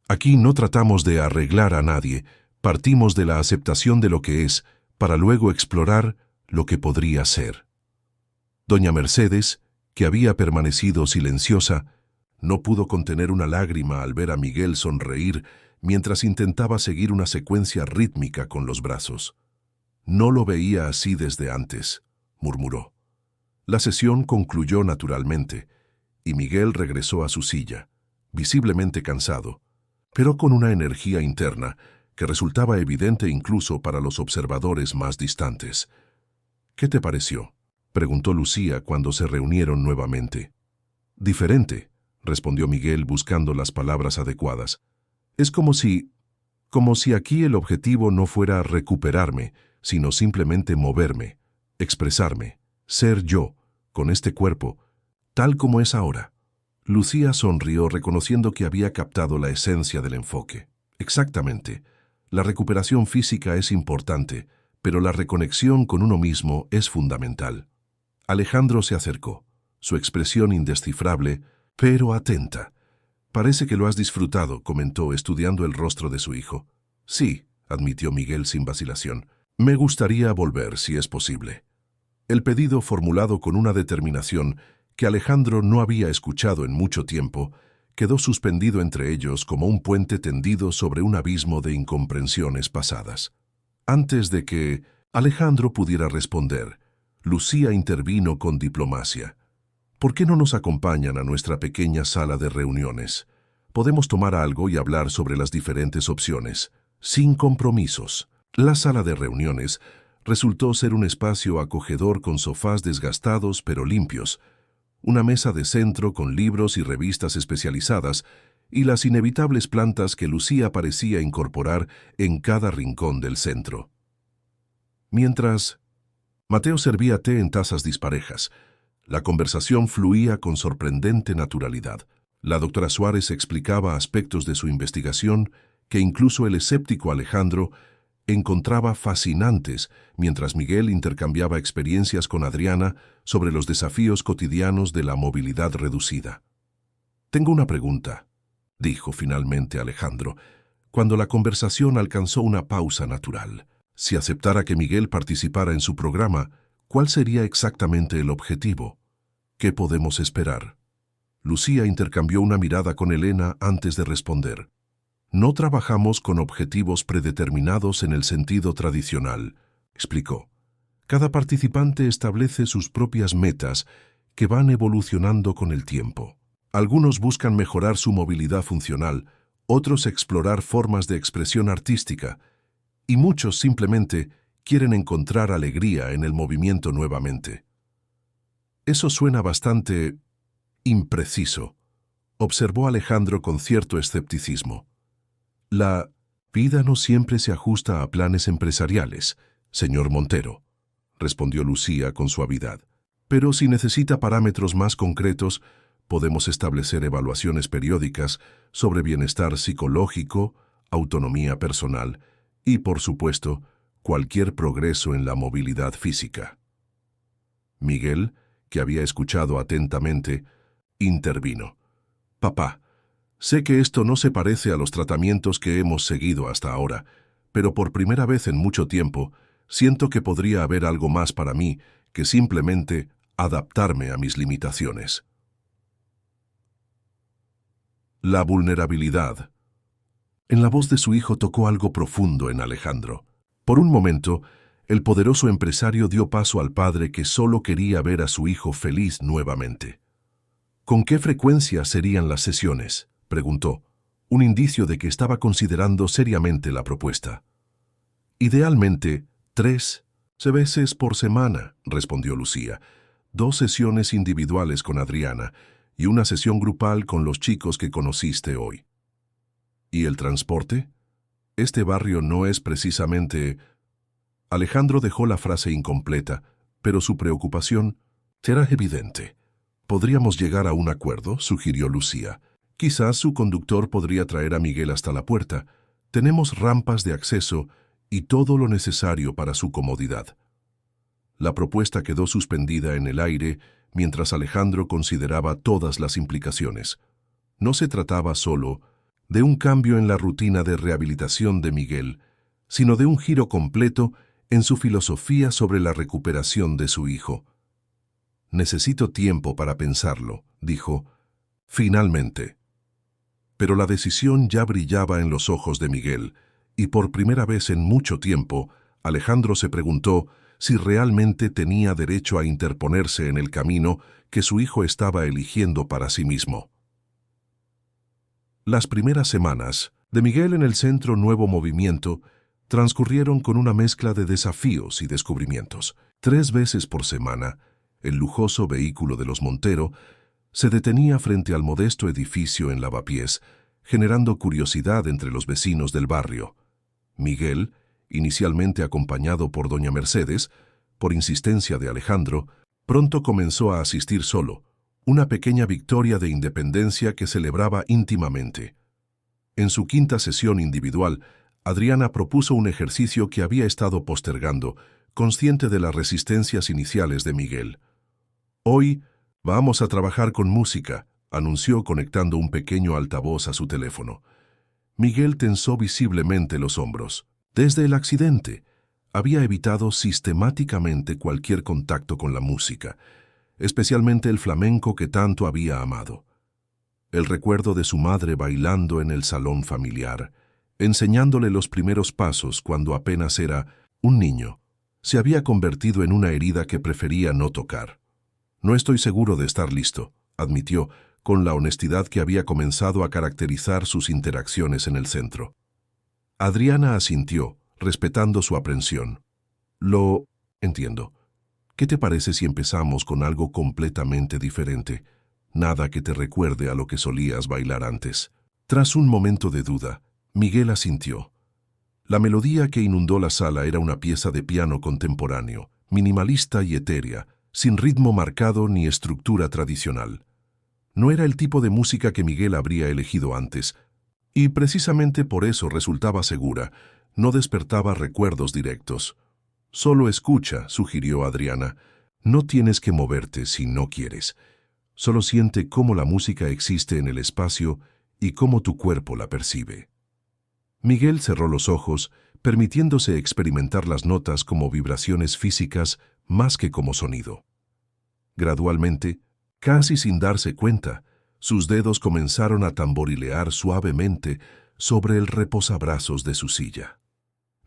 Aquí no tratamos de arreglar a nadie, partimos de la aceptación de lo que es, para luego explorar lo que podría ser. Doña Mercedes, que había permanecido silenciosa, no pudo contener una lágrima al ver a Miguel sonreír mientras intentaba seguir una secuencia rítmica con los brazos. No lo veía así desde antes, murmuró. La sesión concluyó naturalmente, y Miguel regresó a su silla, visiblemente cansado, pero con una energía interna que resultaba evidente incluso para los observadores más distantes. ¿Qué te pareció?, preguntó Lucía cuando se reunieron nuevamente. Diferente, respondió Miguel buscando las palabras adecuadas. Es como si aquí el objetivo no fuera recuperarme, sino simplemente moverme, expresarme, ser yo, con este cuerpo, tal como es ahora. Lucía sonrió reconociendo que había captado la esencia del enfoque. Exactamente. La recuperación física es importante, pero la reconexión con uno mismo es fundamental. Alejandro se acercó, su expresión indescifrable, pero atenta. Parece que lo has disfrutado, comentó, estudiando el rostro de su hijo. Sí, admitió Miguel sin vacilación. Me gustaría volver, si es posible. El pedido, formulado con una determinación que Alejandro no había escuchado en mucho tiempo, quedó suspendido entre ellos como un puente tendido sobre un abismo de incomprensiones pasadas. Antes de que Alejandro pudiera responder, Lucía intervino con diplomacia. ¿Por qué no nos acompañan a nuestra pequeña sala de reuniones? Podemos tomar algo y hablar sobre las diferentes opciones, sin compromisos. La sala de reuniones resultó ser un espacio acogedor con sofás desgastados pero limpios, una mesa de centro con libros y revistas especializadas y las inevitables plantas que Lucía parecía incorporar en cada rincón del centro. Mientras Mateo servía té en tazas disparejas, la conversación fluía con sorprendente naturalidad. La doctora Suárez explicaba aspectos de su investigación que incluso el escéptico Alejandro encontraba fascinantes, mientras Miguel intercambiaba experiencias con Adriana sobre los desafíos cotidianos de la movilidad reducida. «Tengo una pregunta», dijo finalmente Alejandro, cuando la conversación alcanzó una pausa natural. Si aceptara que Miguel participara en su programa, ¿cuál sería exactamente el objetivo? ¿Qué podemos esperar? Lucía intercambió una mirada con Elena antes de responder. No trabajamos con objetivos predeterminados en el sentido tradicional, explicó. Cada participante establece sus propias metas que van evolucionando con el tiempo. Algunos buscan mejorar su movilidad funcional, otros explorar formas de expresión artística, y muchos simplemente quieren encontrar alegría en el movimiento nuevamente. Eso suena bastante impreciso, observó Alejandro con cierto escepticismo. La vida no siempre se ajusta a planes empresariales, señor Montero, respondió Lucía con suavidad. Pero si necesita parámetros más concretos, podemos establecer evaluaciones periódicas sobre bienestar psicológico, autonomía personal y, por supuesto, cualquier progreso en la movilidad física. Miguel, que había escuchado atentamente, intervino. Papá, sé que esto no se parece a los tratamientos que hemos seguido hasta ahora, pero por primera vez en mucho tiempo siento que podría haber algo más para mí que simplemente adaptarme a mis limitaciones. La vulnerabilidad. En la voz de su hijo tocó algo profundo en Alejandro. Por un momento, el poderoso empresario dio paso al padre que solo quería ver a su hijo feliz nuevamente. ¿Con qué frecuencia serían las sesiones?, preguntó, un indicio de que estaba considerando seriamente la propuesta. Idealmente, 3 veces por semana, respondió Lucía. 2 sesiones individuales con Adriana y una sesión grupal con los chicos que conociste hoy. ¿Y el transporte? Este barrio no es precisamente... Alejandro dejó la frase incompleta, pero su preocupación era evidente. «Podríamos llegar a un acuerdo», sugirió Lucía. «Quizás su conductor podría traer a Miguel hasta la puerta. Tenemos rampas de acceso y todo lo necesario para su comodidad». La propuesta quedó suspendida en el aire mientras Alejandro consideraba todas las implicaciones. No se trataba solo de un cambio en la rutina de rehabilitación de Miguel, sino de un giro completo en su filosofía sobre la recuperación de su hijo. «Necesito tiempo para pensarlo», dijo, finalmente. Pero la decisión ya brillaba en los ojos de Miguel, y por primera vez en mucho tiempo, Alejandro se preguntó si realmente tenía derecho a interponerse en el camino que su hijo estaba eligiendo para sí mismo. Las primeras semanas de Miguel en el Centro Nuevo Movimiento transcurrieron con una mezcla de desafíos y descubrimientos. 3 veces por semana, el lujoso vehículo de los Montero se detenía frente al modesto edificio en Lavapiés, generando curiosidad entre los vecinos del barrio. Miguel, inicialmente acompañado por doña Mercedes, por insistencia de Alejandro, pronto comenzó a asistir solo, una pequeña victoria de independencia que celebraba íntimamente. En su 5ª sesión individual, Adriana propuso un ejercicio que había estado postergando, consciente de las resistencias iniciales de Miguel. «Hoy vamos a trabajar con música», anunció conectando un pequeño altavoz a su teléfono. Miguel tensó visiblemente los hombros. Desde el accidente, había evitado sistemáticamente cualquier contacto con la música, especialmente el flamenco que tanto había amado. El recuerdo de su madre bailando en el salón familiar, enseñándole los primeros pasos cuando apenas era un niño, se había convertido en una herida que prefería no tocar. «No estoy seguro de estar listo», admitió, con la honestidad que había comenzado a caracterizar sus interacciones en el centro. Adriana asintió, respetando su aprensión. «Lo entiendo. ¿Qué te parece si empezamos con algo completamente diferente? Nada que te recuerde a lo que solías bailar antes». Tras un momento de duda, Miguel asintió. La melodía que inundó la sala era una pieza de piano contemporáneo, minimalista y etérea, sin ritmo marcado ni estructura tradicional. No era el tipo de música que Miguel habría elegido antes, y precisamente por eso resultaba segura, no despertaba recuerdos directos. «Solo escucha», sugirió Adriana. «No tienes que moverte si no quieres. Solo siente cómo la música existe en el espacio y cómo tu cuerpo la percibe». Miguel cerró los ojos, permitiéndose experimentar las notas como vibraciones físicas más que como sonido. Gradualmente, casi sin darse cuenta, Sus dedos comenzaron a tamborilear suavemente sobre el reposabrazos de su silla.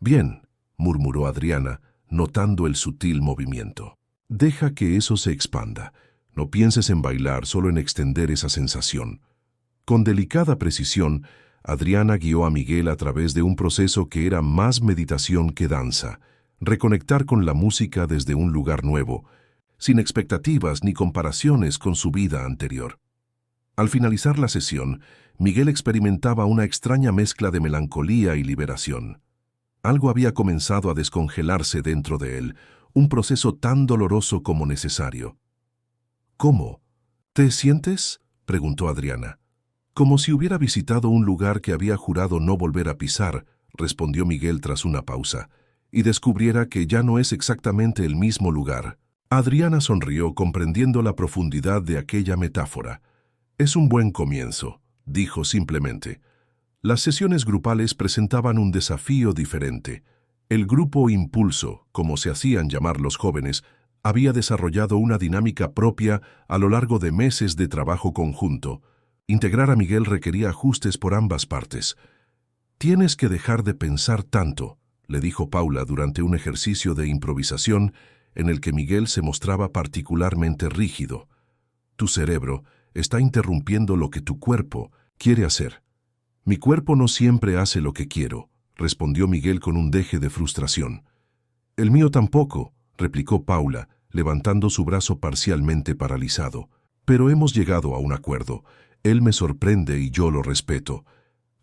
«Bien», murmuró Adriana, notando el sutil movimiento. «Deja que eso se expanda. No pienses en bailar, solo en extender esa sensación». Con delicada precisión, Adriana guió a Miguel a través de un proceso que era más meditación que danza, reconectar con la música desde un lugar nuevo, sin expectativas ni comparaciones con su vida anterior. Al finalizar la sesión, Miguel experimentaba una extraña mezcla de melancolía y liberación. Algo había comenzado a descongelarse dentro de él, un proceso tan doloroso como necesario. «¿Cómo? ¿Te sientes?», preguntó Adriana. «Como si hubiera visitado un lugar que había jurado no volver a pisar», respondió Miguel tras una pausa, «y descubriera que ya no es exactamente el mismo lugar». Adriana sonrió comprendiendo la profundidad de aquella metáfora. «Es un buen comienzo», dijo simplemente. Las sesiones grupales presentaban un desafío diferente. El grupo Impulso, como se hacían llamar los jóvenes, había desarrollado una dinámica propia a lo largo de meses de trabajo conjunto. Integrar a Miguel requería ajustes por ambas partes. «Tienes que dejar de pensar tanto», le dijo Paula durante un ejercicio de improvisación en el que Miguel se mostraba particularmente rígido. «Tu cerebro está interrumpiendo lo que tu cuerpo quiere hacer». «Mi cuerpo no siempre hace lo que quiero», respondió Miguel con un deje de frustración. «El mío tampoco», replicó Paula, levantando su brazo parcialmente paralizado. «Pero hemos llegado a un acuerdo. Él me sorprende y yo lo respeto».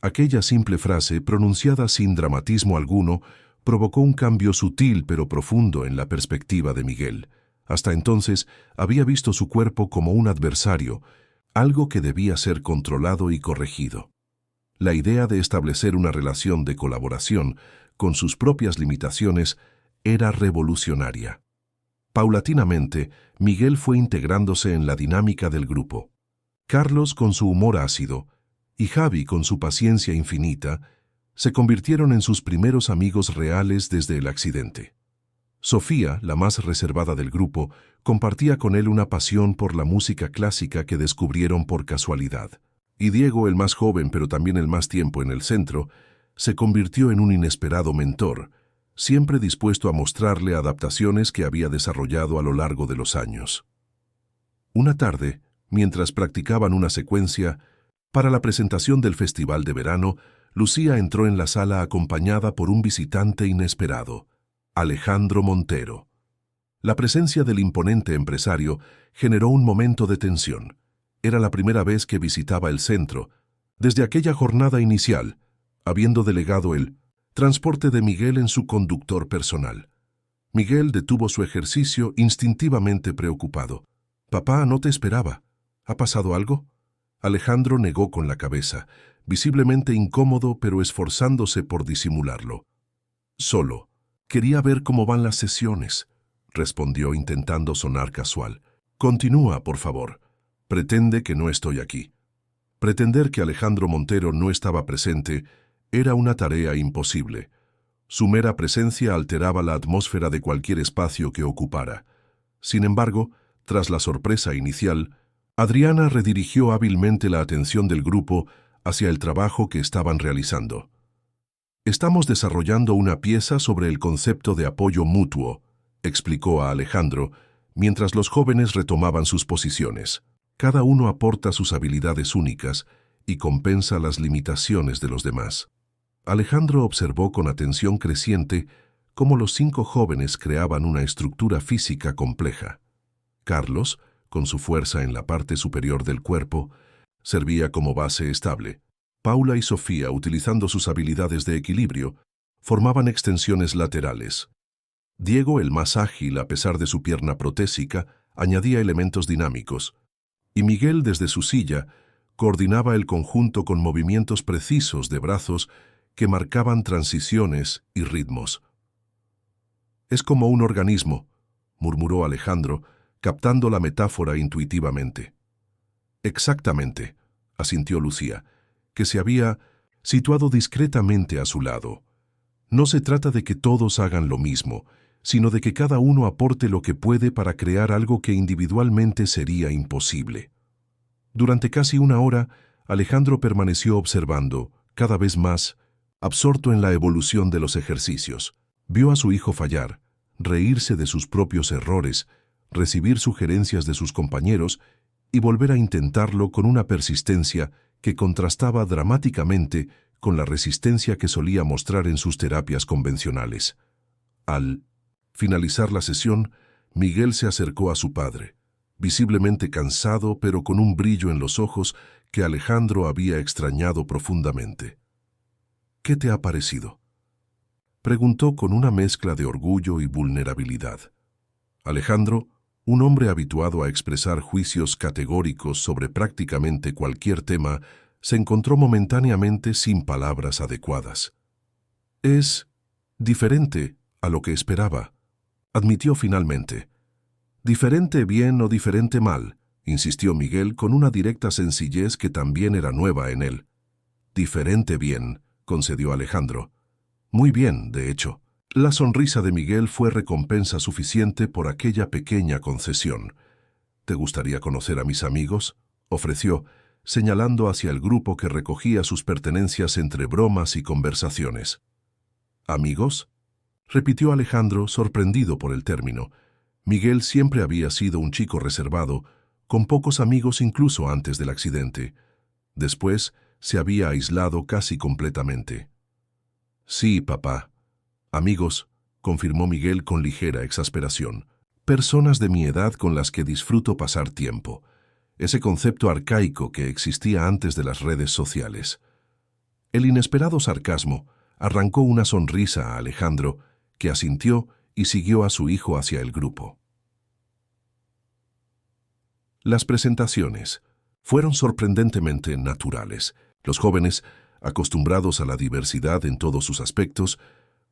Aquella simple frase, pronunciada sin dramatismo alguno, provocó un cambio sutil pero profundo en la perspectiva de Miguel. Hasta entonces había visto su cuerpo como un adversario, algo que debía ser controlado y corregido. La idea de establecer una relación de colaboración con sus propias limitaciones era revolucionaria. Paulatinamente, Miguel fue integrándose en la dinámica del grupo. Carlos, con su humor ácido, y Javi, con su paciencia infinita, se convirtieron en sus primeros amigos reales desde el accidente. Sofía, la más reservada del grupo, compartía con él una pasión por la música clásica que descubrieron por casualidad. Y Diego, el más joven pero también el más tiempo en el centro, se convirtió en un inesperado mentor, siempre dispuesto a mostrarle adaptaciones que había desarrollado a lo largo de los años. Una tarde, mientras practicaban una secuencia, para la presentación del Festival de Verano, Lucía entró en la sala acompañada por un visitante inesperado, Alejandro Montero. La presencia del imponente empresario generó un momento de tensión. Era la primera vez que visitaba el centro, desde aquella jornada inicial, habiendo delegado el transporte de Miguel en su conductor personal. Miguel detuvo su ejercicio instintivamente preocupado. «Papá, no te esperaba. ¿Ha pasado algo?». Alejandro negó con la cabeza, visiblemente incómodo pero esforzándose por disimularlo. «Solo. Quería ver cómo van las sesiones», respondió intentando sonar casual. «Continúa, por favor. Pretende que no estoy aquí». Pretender que Alejandro Montero no estaba presente era una tarea imposible. Su mera presencia alteraba la atmósfera de cualquier espacio que ocupara. Sin embargo, tras la sorpresa inicial, Adriana redirigió hábilmente la atención del grupo hacia el trabajo que estaban realizando. «Estamos desarrollando una pieza sobre el concepto de apoyo mutuo», explicó a Alejandro, mientras los jóvenes retomaban sus posiciones. «Cada uno aporta sus habilidades únicas y compensa las limitaciones de los demás». Alejandro observó con atención creciente cómo los 5 jóvenes creaban una estructura física compleja. Carlos, con su fuerza en la parte superior del cuerpo, servía como base estable. Paula y Sofía, utilizando sus habilidades de equilibrio, formaban extensiones laterales. Diego, el más ágil a pesar de su pierna protésica, añadía elementos dinámicos, y Miguel, desde su silla, coordinaba el conjunto con movimientos precisos de brazos que marcaban transiciones y ritmos. «Es como un organismo», murmuró Alejandro, captando la metáfora intuitivamente. «Exactamente», asintió Lucía, que se había situado discretamente a su lado. «No se trata de que todos hagan lo mismo, sino de que cada uno aporte lo que puede para crear algo que individualmente sería imposible». Durante casi una hora, Alejandro permaneció observando, cada vez más, absorto en la evolución de los ejercicios. Vio a su hijo fallar, reírse de sus propios errores, recibir sugerencias de sus compañeros y volver a intentarlo con una persistencia que contrastaba dramáticamente con la resistencia que solía mostrar en sus terapias convencionales. Al finalizar la sesión, Miguel se acercó a su padre, visiblemente cansado pero con un brillo en los ojos que Alejandro había extrañado profundamente. «¿Qué te ha parecido?», preguntó con una mezcla de orgullo y vulnerabilidad. Alejandro, un hombre habituado a expresar juicios categóricos sobre prácticamente cualquier tema, se encontró momentáneamente sin palabras adecuadas. «Es diferente a lo que esperaba», admitió finalmente. «Diferente bien o diferente mal», insistió Miguel con una directa sencillez que también era nueva en él. «Diferente bien», concedió Alejandro. «Muy bien, de hecho». La sonrisa de Miguel fue recompensa suficiente por aquella pequeña concesión. «¿Te gustaría conocer a mis amigos?», ofreció, señalando hacia el grupo que recogía sus pertenencias entre bromas y conversaciones. «¿Amigos?», repitió Alejandro, sorprendido por el término. Miguel siempre había sido un chico reservado, con pocos amigos incluso antes del accidente. Después se había aislado casi completamente. «Sí, papá. Amigos», confirmó Miguel con ligera exasperación. «Personas de mi edad con las que disfruto pasar tiempo. Ese concepto arcaico que existía antes de las redes sociales». El inesperado sarcasmo arrancó una sonrisa a Alejandro, que asintió y siguió a su hijo hacia el grupo. Las presentaciones fueron sorprendentemente naturales. Los jóvenes, acostumbrados a la diversidad en todos sus aspectos,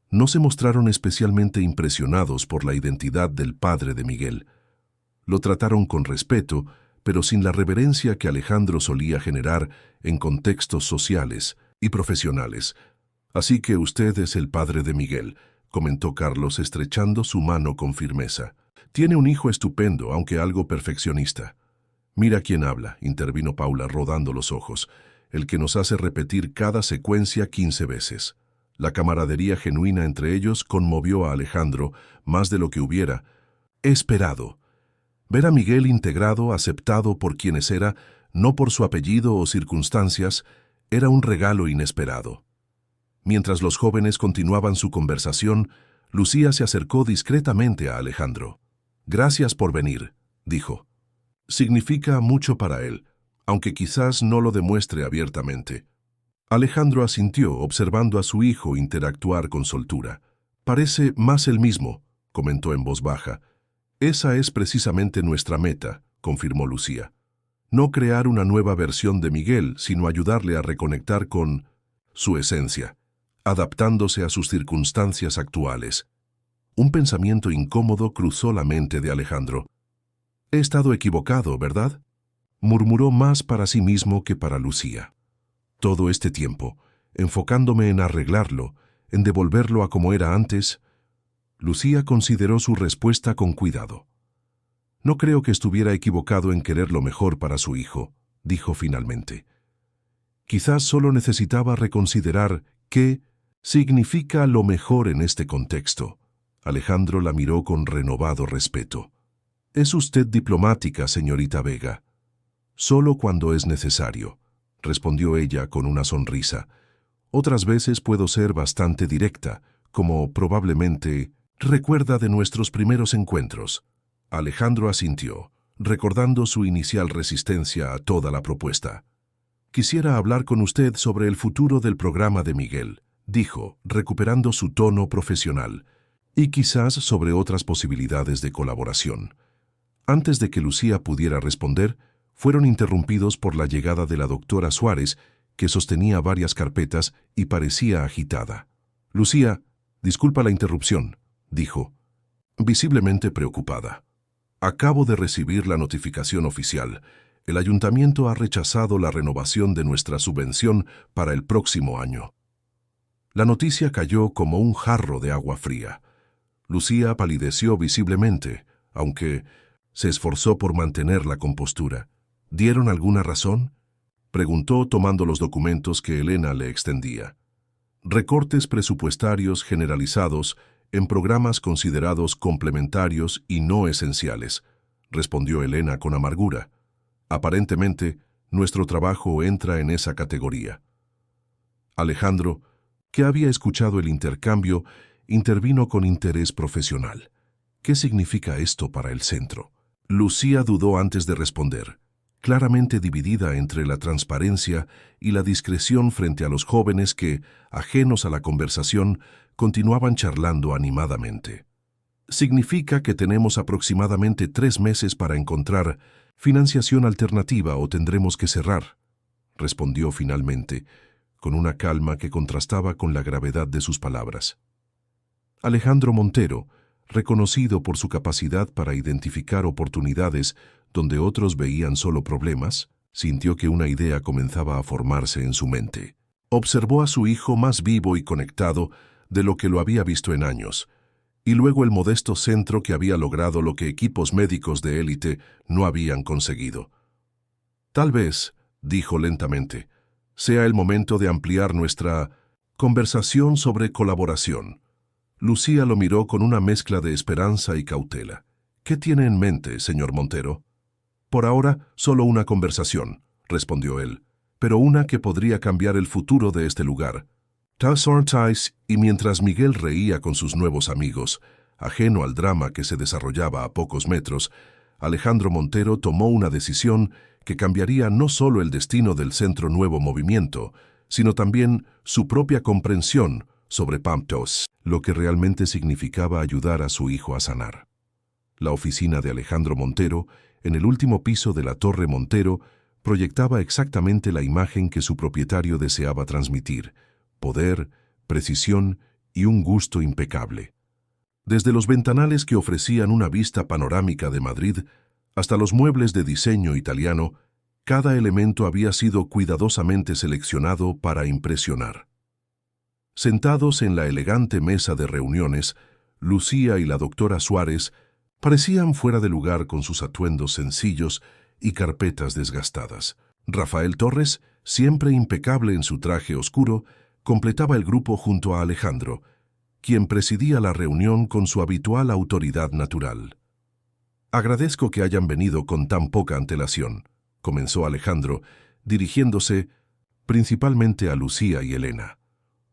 no se mostraron especialmente impresionados por la identidad del padre de Miguel. Lo trataron con respeto, pero sin la reverencia que Alejandro solía generar en contextos sociales y profesionales. «Así que usted es el padre de Miguel», comentó Carlos estrechando su mano con firmeza. «Tiene un hijo estupendo, aunque algo perfeccionista». «Mira quién habla», intervino Paula rodando los ojos, «el que nos hace repetir cada secuencia 15 veces». La camaradería genuina entre ellos conmovió a Alejandro más de lo que hubiera esperado. Ver a Miguel integrado, aceptado por quienes era, no por su apellido o circunstancias, era un regalo inesperado. Mientras los jóvenes continuaban su conversación, Lucía se acercó discretamente a Alejandro. «Gracias por venir», dijo. «Significa mucho para él, aunque quizás no lo demuestre abiertamente». Alejandro asintió, observando a su hijo interactuar con soltura. «Parece más el mismo», comentó en voz baja. «Esa es precisamente nuestra meta», confirmó Lucía. «No crear una nueva versión de Miguel, sino ayudarle a reconectar con su esencia, adaptándose a sus circunstancias actuales». Un pensamiento incómodo cruzó la mente de Alejandro. «He estado equivocado, ¿verdad?», murmuró más para sí mismo que para Lucía. «Todo este tiempo, enfocándome en arreglarlo, en devolverlo a como era antes». Lucía consideró su respuesta con cuidado. «No creo que estuviera equivocado en querer lo mejor para su hijo», dijo finalmente. «Quizás solo necesitaba reconsiderar qué significa lo mejor en este contexto». Alejandro la miró con renovado respeto. «Es usted diplomática, señorita Vega». «Solo cuando es necesario», respondió ella con una sonrisa. «Otras veces puedo ser bastante directa, como probablemente recuerda de nuestros primeros encuentros». Alejandro asintió, recordando su inicial resistencia a toda la propuesta. «Quisiera hablar con usted sobre el futuro del programa de Miguel», dijo, recuperando su tono profesional, «y quizás sobre otras posibilidades de colaboración». Antes de que Lucía pudiera responder, fueron interrumpidos por la llegada de la doctora Suárez, que sostenía varias carpetas y parecía agitada. «Lucía, disculpa la interrupción», dijo, visiblemente preocupada. «Acabo de recibir la notificación oficial. El ayuntamiento ha rechazado la renovación de nuestra subvención para el próximo año». La noticia cayó como un jarro de agua fría. Lucía palideció visiblemente, aunque se esforzó por mantener la compostura. ¿Dieron alguna razón?, preguntó tomando los documentos que Elena le extendía. Recortes presupuestarios generalizados en programas considerados complementarios y no esenciales, respondió Elena con amargura. Aparentemente, nuestro trabajo entra en esa categoría. Alejandro, que había escuchado el intercambio, intervino con interés profesional. ¿Qué significa esto para el centro? Lucía dudó antes de responder, claramente dividida entre la transparencia y la discreción frente a los jóvenes que, ajenos a la conversación, continuaban charlando animadamente. Significa que tenemos aproximadamente 3 meses para encontrar financiación alternativa o tendremos que cerrar, respondió finalmente, con una calma que contrastaba con la gravedad de sus palabras. Alejandro Montero, reconocido por su capacidad para identificar oportunidades donde otros veían solo problemas, sintió que una idea comenzaba a formarse en su mente. Observó a su hijo más vivo y conectado de lo que lo había visto en años, y luego el modesto centro que había logrado lo que equipos médicos de élite no habían conseguido. Tal vez, dijo lentamente, sea el momento de ampliar nuestra conversación sobre colaboración. Lucía lo miró con una mezcla de esperanza y cautela. ¿Qué tiene en mente, señor Montero? Por ahora, solo una conversación, respondió él, pero una que podría cambiar el futuro de este lugar. Y mientras Miguel reía con sus nuevos amigos, ajeno al drama que se desarrollaba a pocos metros, Alejandro Montero tomó una decisión que cambiaría no solo el destino del Centro Nuevo Movimiento, sino también su propia comprensión sobre Pamptos, lo que realmente significaba ayudar a su hijo a sanar. La oficina de Alejandro Montero, en el último piso de la Torre Montero, proyectaba exactamente la imagen que su propietario deseaba transmitir: poder, precisión y un gusto impecable. Desde los ventanales que ofrecían una vista panorámica de Madrid hasta los muebles de diseño italiano, cada elemento había sido cuidadosamente seleccionado para impresionar. Sentados en la elegante mesa de reuniones, Lucía y la doctora Suárez parecían fuera de lugar con sus atuendos sencillos y carpetas desgastadas. Rafael Torres, siempre impecable en su traje oscuro, completaba el grupo junto a Alejandro, quien presidía la reunión con su habitual autoridad natural. «Agradezco que hayan venido con tan poca antelación», comenzó Alejandro, dirigiéndose principalmente a Lucía y Elena.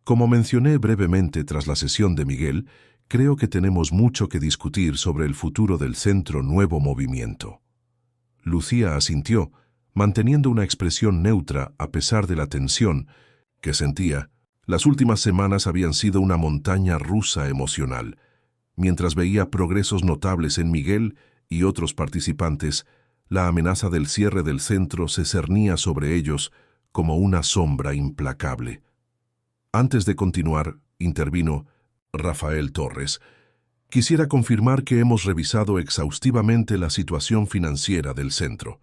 «Como mencioné brevemente tras la sesión de Miguel, creo que tenemos mucho que discutir sobre el futuro del Centro Nuevo Movimiento». Lucía asintió, manteniendo una expresión neutra a pesar de la tensión que sentía. Las últimas semanas habían sido una montaña rusa emocional. Mientras veía progresos notables en Miguel y otros participantes, la amenaza del cierre del centro se cernía sobre ellos como una sombra implacable. Antes de continuar, intervino Rafael Torres. Quisiera confirmar que hemos revisado exhaustivamente la situación financiera del centro.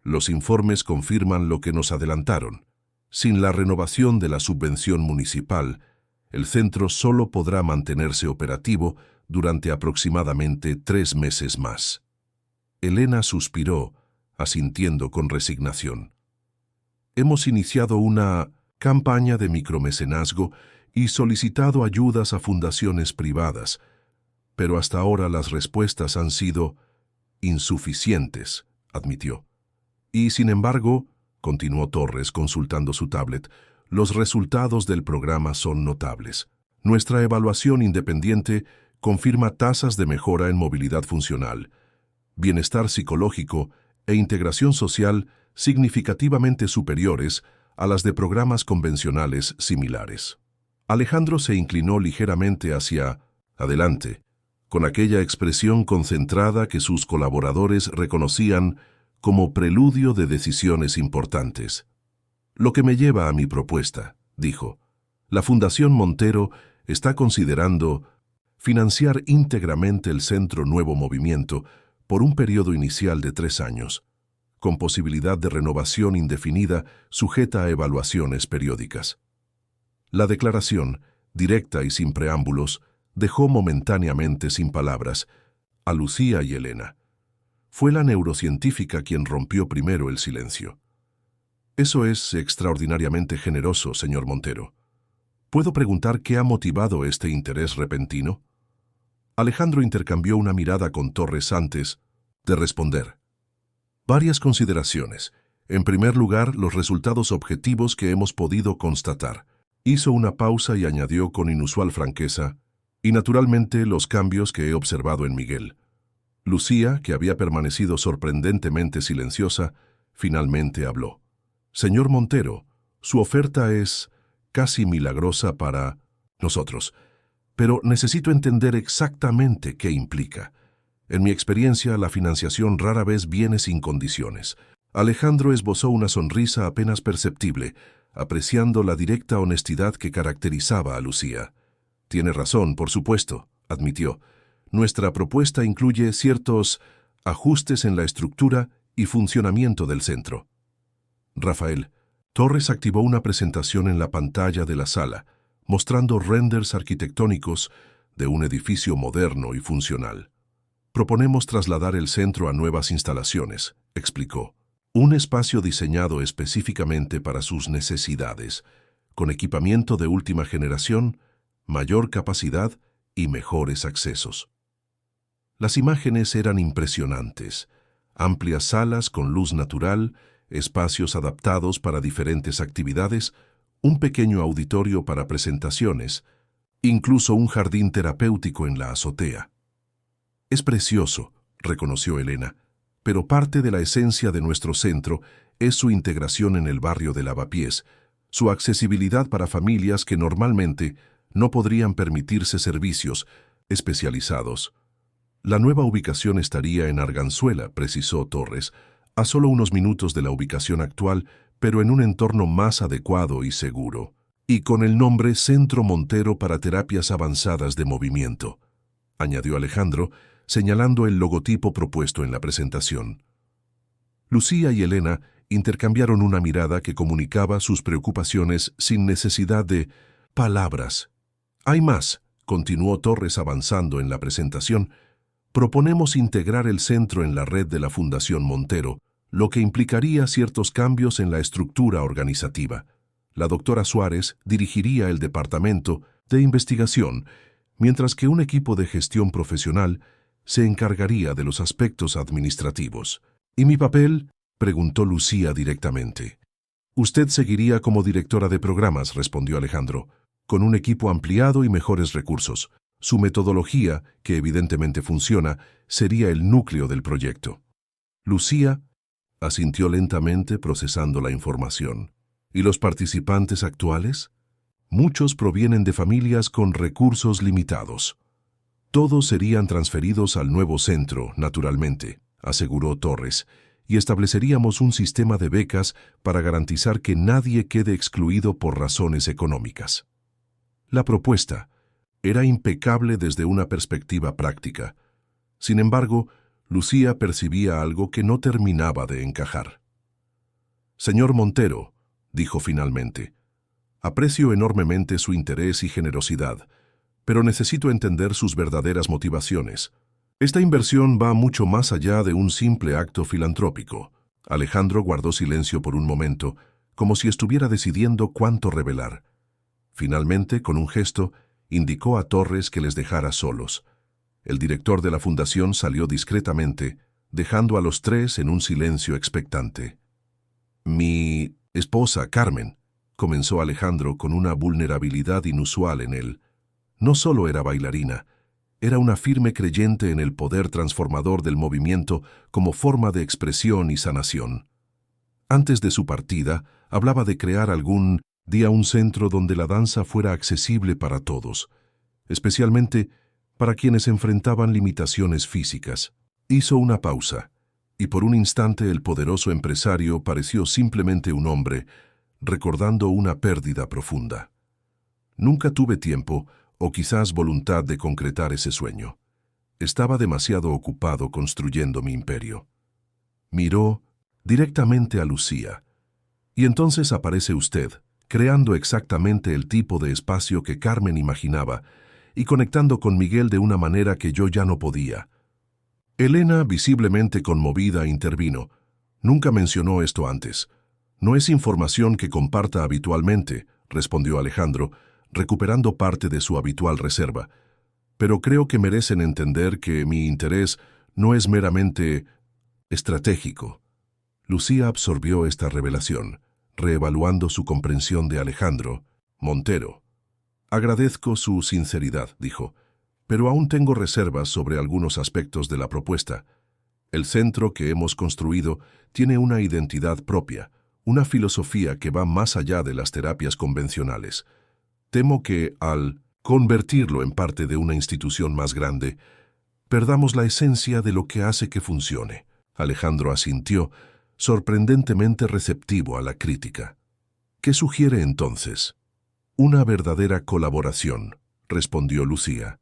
Los informes confirman lo que nos adelantaron. Sin la renovación de la subvención municipal, el centro solo podrá mantenerse operativo durante aproximadamente 3 meses más. Elena suspiró, asintiendo con resignación. Hemos iniciado una campaña de micromecenazgo y solicitado ayudas a fundaciones privadas, pero hasta ahora las respuestas han sido insuficientes, admitió. Y sin embargo, continuó Torres consultando su tablet, los resultados del programa son notables. Nuestra evaluación independiente confirma tasas de mejora en movilidad funcional, bienestar psicológico e integración social significativamente superiores a las de programas convencionales similares. Alejandro se inclinó ligeramente hacia adelante, con aquella expresión concentrada que sus colaboradores reconocían como preludio de decisiones importantes. Lo que me lleva a mi propuesta, dijo. La Fundación Montero está considerando financiar íntegramente el Centro Nuevo Movimiento por un periodo inicial de 3 años, con posibilidad de renovación indefinida sujeta a evaluaciones periódicas. La declaración, directa y sin preámbulos, dejó momentáneamente sin palabras a Lucía y Elena. Fue la neurocientífica quien rompió primero el silencio. Eso es extraordinariamente generoso, señor Montero. ¿Puedo preguntar qué ha motivado este interés repentino? Alejandro intercambió una mirada con Torres antes de responder. Varias consideraciones. En primer lugar, los resultados objetivos que hemos podido constatar. Hizo una pausa y añadió con inusual franqueza, y naturalmente los cambios que he observado en Miguel. Lucía, que había permanecido sorprendentemente silenciosa, finalmente habló. Señor Montero, su oferta es casi milagrosa para nosotros, pero necesito entender exactamente qué implica. En mi experiencia, la financiación rara vez viene sin condiciones. Alejandro esbozó una sonrisa apenas perceptible, apreciando la directa honestidad que caracterizaba a Lucía. Tiene razón, por supuesto, admitió. Nuestra propuesta incluye ciertos ajustes en la estructura y funcionamiento del centro. Rafael, Torres activó una presentación en la pantalla de la sala, mostrando renders arquitectónicos de un edificio moderno y funcional. Proponemos trasladar el centro a nuevas instalaciones, explicó. Un espacio diseñado específicamente para sus necesidades, con equipamiento de última generación, mayor capacidad y mejores accesos. Las imágenes eran impresionantes. Amplias salas con luz natural, espacios adaptados para diferentes actividades, un pequeño auditorio para presentaciones, incluso un jardín terapéutico en la azotea. Es precioso, reconoció Elena, pero parte de la esencia de nuestro centro es su integración en el barrio de Lavapiés, su accesibilidad para familias que normalmente no podrían permitirse servicios especializados. La nueva ubicación estaría en Arganzuela, precisó Torres, a solo unos minutos de la ubicación actual, pero en un entorno más adecuado y seguro, y con el nombre Centro Montero para Terapias Avanzadas de Movimiento, añadió Alejandro, señalando el logotipo propuesto en la presentación. Lucía y Elena intercambiaron una mirada que comunicaba sus preocupaciones sin necesidad de palabras. Hay más, continuó Torres avanzando en la presentación. Proponemos integrar el centro en la red de la Fundación Montero, lo que implicaría ciertos cambios en la estructura organizativa. La doctora Suárez dirigiría el departamento de investigación, mientras que un equipo de gestión profesional se encargaría de los aspectos administrativos. ¿Y mi papel?, preguntó Lucía directamente. Usted seguiría como directora de programas, respondió Alejandro, con un equipo ampliado y mejores recursos. Su metodología, que evidentemente funciona, sería el núcleo del proyecto. Lucía asintió lentamente procesando la información. ¿Y los participantes actuales? Muchos provienen de familias con recursos limitados. Todos serían transferidos al nuevo centro, naturalmente, aseguró Torres, y estableceríamos un sistema de becas para garantizar que nadie quede excluido por razones económicas. La propuesta era impecable desde una perspectiva práctica. Sin embargo, Lucía percibía algo que no terminaba de encajar. «Señor Montero», dijo finalmente, «aprecio enormemente su interés y generosidad, pero necesito entender sus verdaderas motivaciones. Esta inversión va mucho más allá de un simple acto filantrópico». Alejandro guardó silencio por un momento, como si estuviera decidiendo cuánto revelar. Finalmente, con un gesto, indicó a Torres que les dejara solos. El director de la fundación salió discretamente, dejando a los tres en un silencio expectante. «Mi esposa, Carmen», comenzó Alejandro con una vulnerabilidad inusual en él. No solo era bailarina, era una firme creyente en el poder transformador del movimiento como forma de expresión y sanación. Antes de su partida, hablaba de crear algún día un centro donde la danza fuera accesible para todos, especialmente para quienes enfrentaban limitaciones físicas. Hizo una pausa, y por un instante el poderoso empresario pareció simplemente un hombre, recordando una pérdida profunda. Nunca tuve tiempo, o quizás voluntad de concretar ese sueño. Estaba demasiado ocupado construyendo mi imperio. Miró directamente a Lucía. Y entonces aparece usted, creando exactamente el tipo de espacio que Carmen imaginaba y conectando con Miguel de una manera que yo ya no podía. Elena, visiblemente conmovida, intervino. Nunca mencionó esto antes. No es información que comparta habitualmente, respondió Alejandro, recuperando parte de su habitual reserva. Pero creo que merecen entender que mi interés no es meramente estratégico. Lucía absorbió esta revelación, reevaluando su comprensión de Alejandro. Montero. Agradezco su sinceridad, dijo, pero aún tengo reservas sobre algunos aspectos de la propuesta. El centro que hemos construido tiene una identidad propia, una filosofía que va más allá de las terapias convencionales. Temo que, al convertirlo en parte de una institución más grande, perdamos la esencia de lo que hace que funcione. Alejandro asintió, sorprendentemente receptivo a la crítica. ¿Qué sugiere entonces? Una verdadera colaboración, respondió Lucía.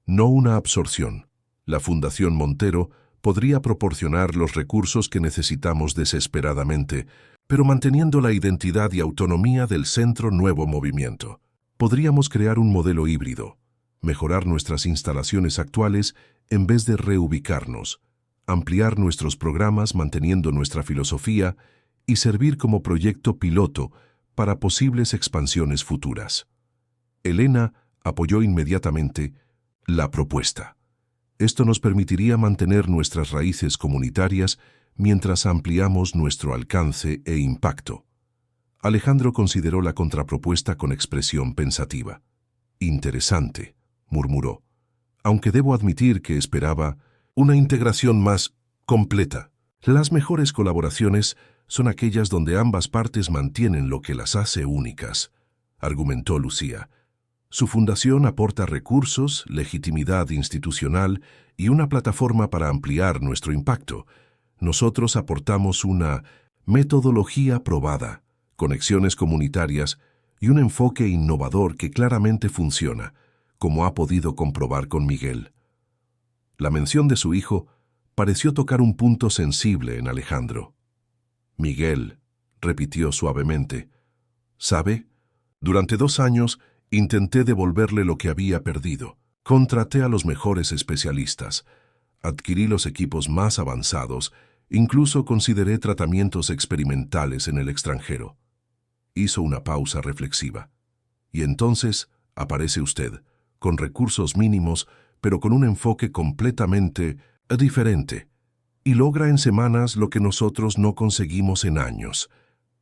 No una absorción. La Fundación Montero podría proporcionar los recursos que necesitamos desesperadamente, pero manteniendo la identidad y autonomía del Centro Nuevo Movimiento. Podríamos crear un modelo híbrido, mejorar nuestras instalaciones actuales en vez de reubicarnos, ampliar nuestros programas manteniendo nuestra filosofía y servir como proyecto piloto para posibles expansiones futuras. Elena apoyó inmediatamente la propuesta. Esto nos permitiría mantener nuestras raíces comunitarias mientras ampliamos nuestro alcance e impacto. Alejandro consideró la contrapropuesta con expresión pensativa. Interesante, murmuró, aunque debo admitir que esperaba una integración más completa. Las mejores colaboraciones son aquellas donde ambas partes mantienen lo que las hace únicas, argumentó Lucía. Su fundación aporta recursos, legitimidad institucional y una plataforma para ampliar nuestro impacto. Nosotros aportamos una metodología probada, conexiones comunitarias y un enfoque innovador que claramente funciona, como ha podido comprobar con Miguel. La mención de su hijo pareció tocar un punto sensible en Alejandro. Miguel, repitió suavemente, ¿sabe? Durante 2 años intenté devolverle lo que había perdido. Contraté a los mejores especialistas, adquirí los equipos más avanzados, incluso consideré tratamientos experimentales en el extranjero. Hizo una pausa reflexiva. Y entonces aparece usted, con recursos mínimos, pero con un enfoque completamente diferente, y logra en semanas lo que nosotros no conseguimos en años.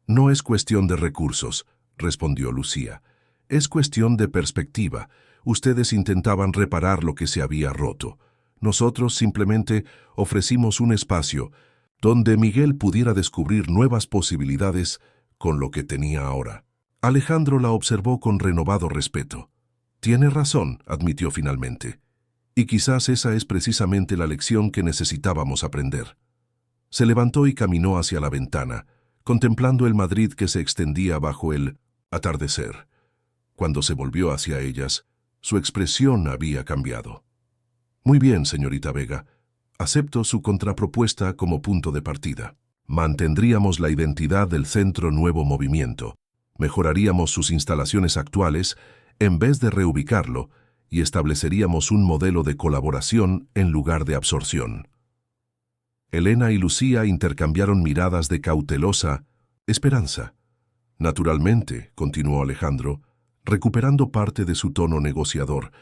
No es cuestión de recursos, respondió Lucía. Es cuestión de perspectiva. Ustedes intentaban reparar lo que se había roto. Nosotros simplemente ofrecimos un espacio donde Miguel pudiera descubrir nuevas posibilidades con lo que tenía ahora. Alejandro la observó con renovado respeto. Tiene razón, admitió finalmente. Y quizás esa es precisamente la lección que necesitábamos aprender. Se levantó y caminó hacia la ventana, contemplando el Madrid que se extendía bajo el atardecer. Cuando se volvió hacia ellas, su expresión había cambiado. Muy bien, señorita Vega. Acepto su contrapropuesta como punto de partida. Mantendríamos la identidad del Centro Nuevo Movimiento, mejoraríamos sus instalaciones actuales en vez de reubicarlo y estableceríamos un modelo de colaboración en lugar de absorción. Elena y Lucía intercambiaron miradas de cautelosa esperanza. Naturalmente, continuó Alejandro, recuperando parte de su tono negociador,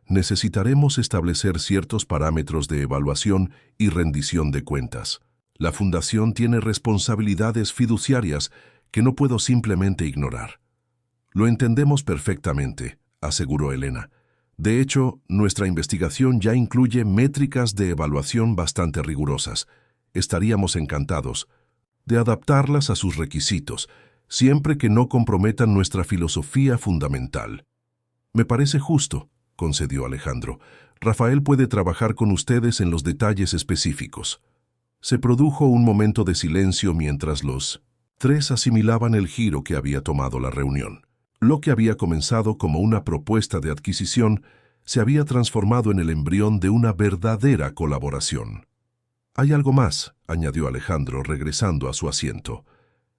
necesitaremos establecer ciertos parámetros de evaluación y rendición de cuentas. La Fundación tiene responsabilidades fiduciarias que no puedo simplemente ignorar. Lo entendemos perfectamente, aseguró Elena. De hecho, nuestra investigación ya incluye métricas de evaluación bastante rigurosas. Estaríamos encantados de adaptarlas a sus requisitos, siempre que no comprometan nuestra filosofía fundamental. Me parece justo, concedió Alejandro. Rafael puede trabajar con ustedes en los detalles específicos. Se produjo un momento de silencio mientras los 3 asimilaban el giro que había tomado la reunión. Lo que había comenzado como una propuesta de adquisición se había transformado en el embrión de una verdadera colaboración. Hay algo más, añadió Alejandro, regresando a su asiento.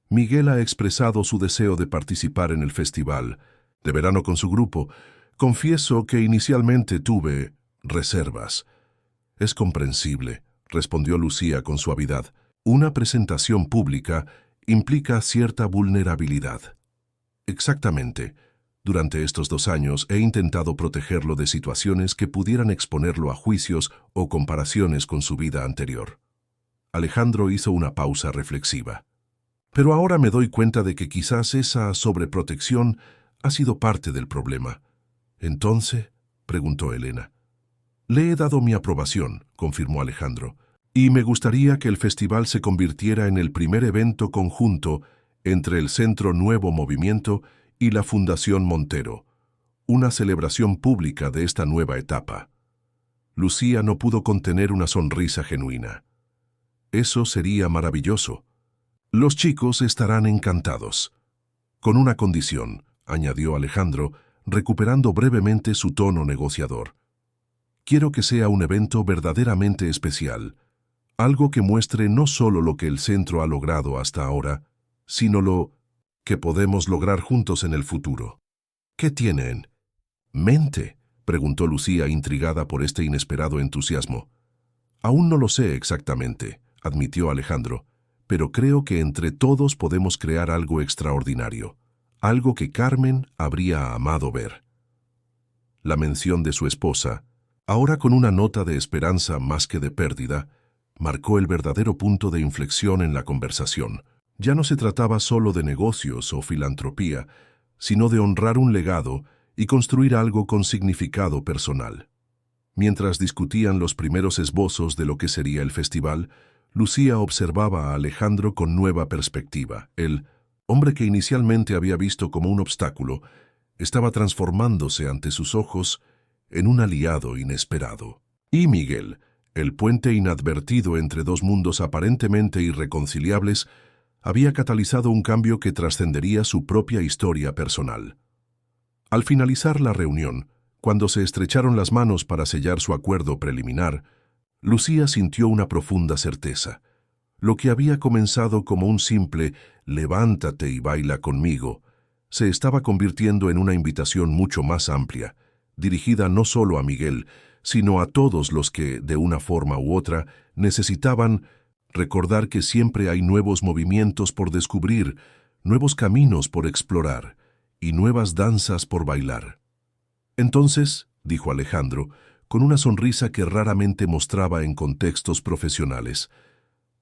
Miguel ha expresado su deseo de participar en el festival de verano con su grupo. Confieso que inicialmente tuve reservas. Es comprensible, respondió Lucía con suavidad. Una presentación pública implica cierta vulnerabilidad. Exactamente. Durante estos 2 años he intentado protegerlo de situaciones que pudieran exponerlo a juicios o comparaciones con su vida anterior. Alejandro hizo una pausa reflexiva. Pero ahora me doy cuenta de que quizás esa sobreprotección ha sido parte del problema. ¿Entonces?, preguntó Elena. Le he dado mi aprobación, confirmó Alejandro, y me gustaría que el festival se convirtiera en el primer evento conjunto entre el Centro Nuevo Movimiento y la Fundación Montero, una celebración pública de esta nueva etapa. Lucía no pudo contener una sonrisa genuina. Eso sería maravilloso. Los chicos estarán encantados. Con una condición, añadió Alejandro, recuperando brevemente su tono negociador. Quiero que sea un evento verdaderamente especial, algo que muestre no solo lo que el centro ha logrado hasta ahora, sino lo que podemos lograr juntos en el futuro. ¿Qué tienen? ¿Mente?, preguntó Lucía, intrigada por este inesperado entusiasmo. Aún no lo sé exactamente, admitió Alejandro, pero creo que entre todos podemos crear algo extraordinario, algo que Carmen habría amado ver. La mención de su esposa, ahora con una nota de esperanza más que de pérdida, marcó el verdadero punto de inflexión en la conversación. Ya no se trataba solo de negocios o filantropía, sino de honrar un legado y construir algo con significado personal. Mientras discutían los primeros esbozos de lo que sería el festival, Lucía observaba a Alejandro con nueva perspectiva. El hombre que inicialmente había visto como un obstáculo estaba transformándose ante sus ojos en un aliado inesperado. Y Miguel, el puente inadvertido entre 2 mundos aparentemente irreconciliables, había catalizado un cambio que trascendería su propia historia personal. Al finalizar la reunión, cuando se estrecharon las manos para sellar su acuerdo preliminar, Lucía sintió una profunda certeza. Lo que había comenzado como un simple «levántate y baila conmigo» se estaba convirtiendo en una invitación mucho más amplia, dirigida no solo a Miguel, sino a todos los que, de una forma u otra, necesitaban recordar que siempre hay nuevos movimientos por descubrir, nuevos caminos por explorar y nuevas danzas por bailar. Entonces, dijo Alejandro, con una sonrisa que raramente mostraba en contextos profesionales,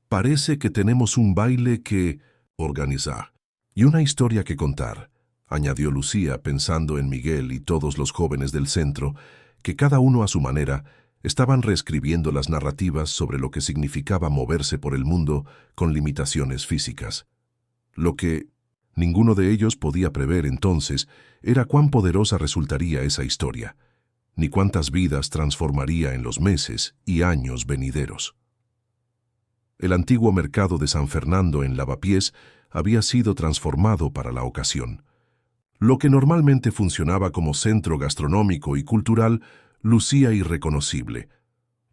parece que tenemos un baile que organizar y una historia que contar, añadió Lucía pensando en Miguel y todos los jóvenes del centro, que cada uno a su manera estaban reescribiendo las narrativas sobre lo que significaba moverse por el mundo con limitaciones físicas. Lo que ninguno de ellos podía prever entonces era cuán poderosa resultaría esa historia, ni cuántas vidas transformaría en los meses y años venideros. El antiguo mercado de San Fernando en Lavapiés había sido transformado para la ocasión. Lo que normalmente funcionaba como centro gastronómico y cultural lucía irreconocible.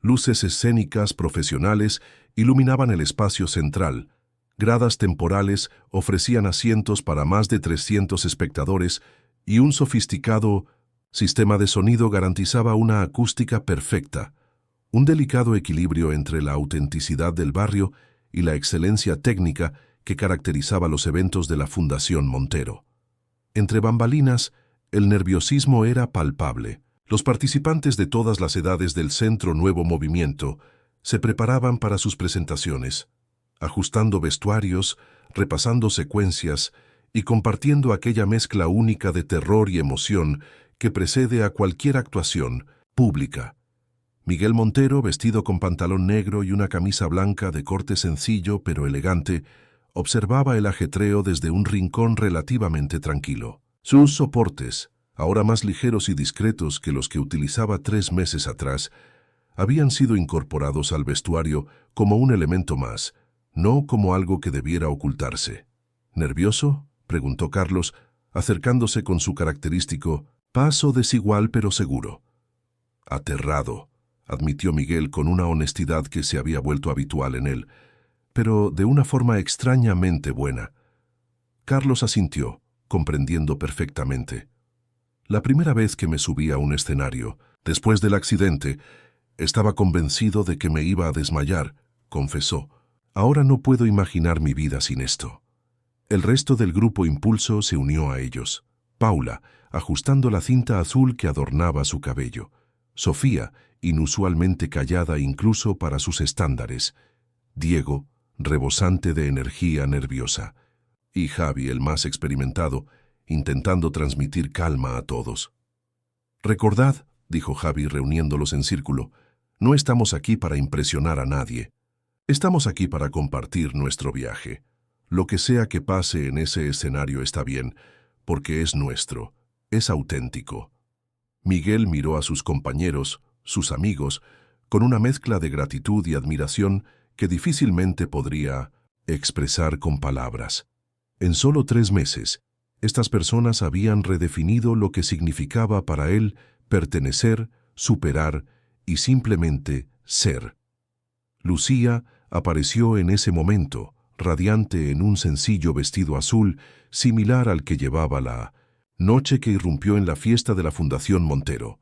Luces escénicas profesionales iluminaban el espacio central. Gradas temporales ofrecían asientos para más de 300 espectadores y un sofisticado sistema de sonido garantizaba una acústica perfecta, un delicado equilibrio entre la autenticidad del barrio y la excelencia técnica que caracterizaba los eventos de la Fundación Montero. Entre bambalinas, el nerviosismo era palpable. Los participantes de todas las edades del Centro Nuevo Movimiento se preparaban para sus presentaciones, ajustando vestuarios, repasando secuencias y compartiendo aquella mezcla única de terror y emoción que precede a cualquier actuación pública. Miguel Montero, vestido con pantalón negro y una camisa blanca de corte sencillo pero elegante, observaba el ajetreo desde un rincón relativamente tranquilo. Sus soportes, ahora más ligeros y discretos que los que utilizaba 3 meses atrás, habían sido incorporados al vestuario como un elemento más, no como algo que debiera ocultarse. ¿Nervioso?, preguntó Carlos, acercándose con su característico paso desigual pero seguro. Aterrado, admitió Miguel con una honestidad que se había vuelto habitual en él, pero de una forma extrañamente buena. Carlos asintió, comprendiendo perfectamente. La primera vez que me subí a un escenario, después del accidente, Estaba convencido de que me iba a desmayar, confesó. Ahora no puedo imaginar mi vida sin esto. El resto del grupo Impulso se unió a ellos. Paula, ajustando la cinta azul que adornaba su cabello. Sofía, inusualmente callada incluso para sus estándares. Diego, rebosante de energía nerviosa. Y Javi, el más experimentado, intentando transmitir calma a todos. «Recordad», dijo Javi reuniéndolos en círculo, «no estamos aquí para impresionar a nadie. Estamos aquí para compartir nuestro viaje. Lo que sea que pase en ese escenario está bien, porque es nuestro, es auténtico». Miguel miró a sus compañeros, sus amigos, con una mezcla de gratitud y admiración que difícilmente podría expresar con palabras. En solo 3 meses, estas personas habían redefinido lo que significaba para él pertenecer, superar y simplemente ser. Lucía apareció en ese momento, radiante en un sencillo vestido azul, similar al que llevaba la noche que irrumpió en la fiesta de la Fundación Montero.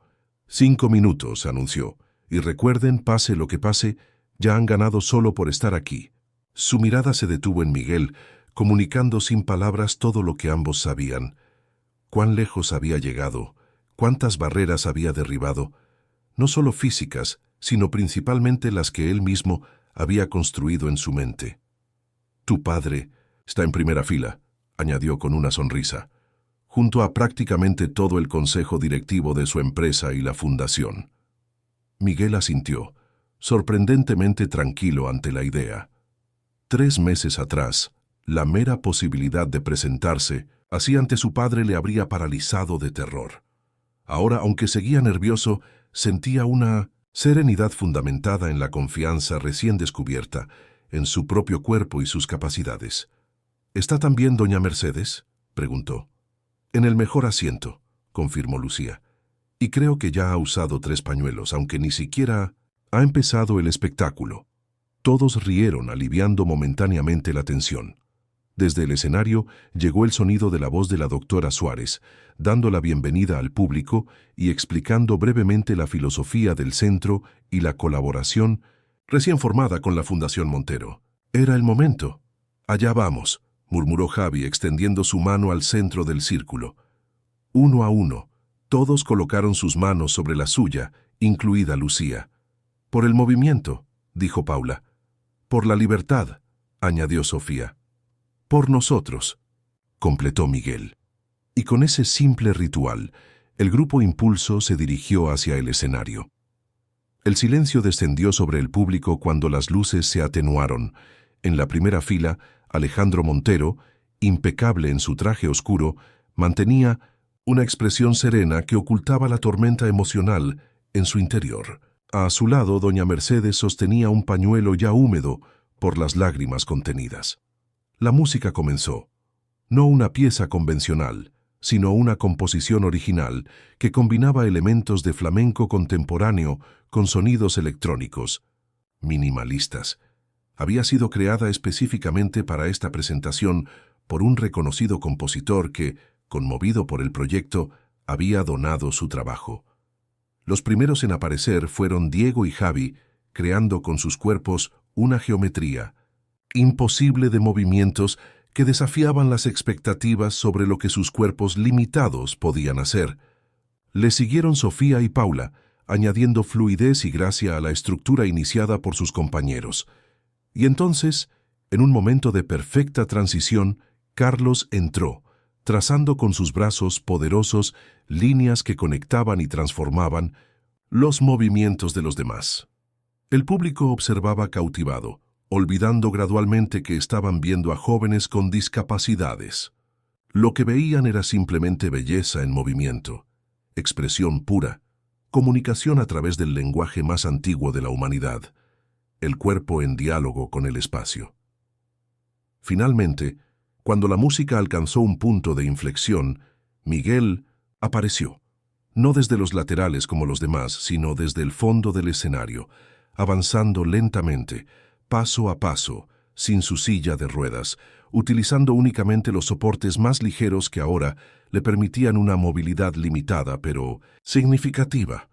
5 minutos, anunció, y recuerden, pase lo que pase, ya han ganado solo por estar aquí. Su mirada se detuvo en Miguel, comunicando sin palabras todo lo que ambos sabían. Cuán lejos había llegado, cuántas barreras había derribado, no solo físicas, sino principalmente las que él mismo había construido en su mente. «Tu padre está en primera fila», añadió con una sonrisa, «junto a prácticamente todo el consejo directivo de su empresa y la fundación». Miguel asintió, sorprendentemente tranquilo ante la idea. 3 meses atrás, la mera posibilidad de presentarse así ante su padre le habría paralizado de terror. Ahora, aunque seguía nervioso, sentía una serenidad fundamentada en la confianza recién descubierta, en su propio cuerpo y sus capacidades. «¿Está también doña Mercedes?», preguntó. «En el mejor asiento», confirmó Lucía. «Y creo que ya ha usado 3 pañuelos, aunque ni siquiera ha empezado el espectáculo». Todos rieron, aliviando momentáneamente la tensión. Desde el escenario llegó el sonido de la voz de la doctora Suárez, dando la bienvenida al público y explicando brevemente la filosofía del centro y la colaboración recién formada con la Fundación Montero. «Era el momento». «Allá vamos», murmuró Javi extendiendo su mano al centro del círculo. Uno a uno, todos colocaron sus manos sobre la suya, incluida Lucía. «Por el movimiento», dijo Paula. «Por la libertad», añadió Sofía. «Por nosotros», completó Miguel. Y con ese simple ritual, el grupo Impulso se dirigió hacia el escenario. El silencio descendió sobre el público cuando las luces se atenuaron. En la primera fila, Alejandro Montero, impecable en su traje oscuro, mantenía una expresión serena que ocultaba la tormenta emocional en su interior. A su lado, doña Mercedes sostenía un pañuelo ya húmedo por las lágrimas contenidas. La música comenzó. No una pieza convencional, sino una composición original que combinaba elementos de flamenco contemporáneo con sonidos electrónicos, minimalistas. Había sido creada específicamente para esta presentación por un reconocido compositor que, conmovido por el proyecto, había donado su trabajo. Los primeros en aparecer fueron Diego y Javi, creando con sus cuerpos una geometría imposible de movimientos que desafiaban las expectativas sobre lo que sus cuerpos limitados podían hacer. Le siguieron Sofía y Paula, añadiendo fluidez y gracia a la estructura iniciada por sus compañeros. Y entonces, en un momento de perfecta transición, Carlos entró, trazando con sus brazos poderosos líneas que conectaban y transformaban los movimientos de los demás. El público observaba cautivado, olvidando gradualmente que estaban viendo a jóvenes con discapacidades. Lo que veían era simplemente belleza en movimiento, expresión pura, comunicación a través del lenguaje más antiguo de la humanidad, el cuerpo en diálogo con el espacio. Finalmente, cuando la música alcanzó un punto de inflexión, Miguel apareció, no desde los laterales como los demás, sino desde el fondo del escenario, avanzando lentamente, paso a paso, sin su silla de ruedas, utilizando únicamente los soportes más ligeros que ahora le permitían una movilidad limitada, pero significativa.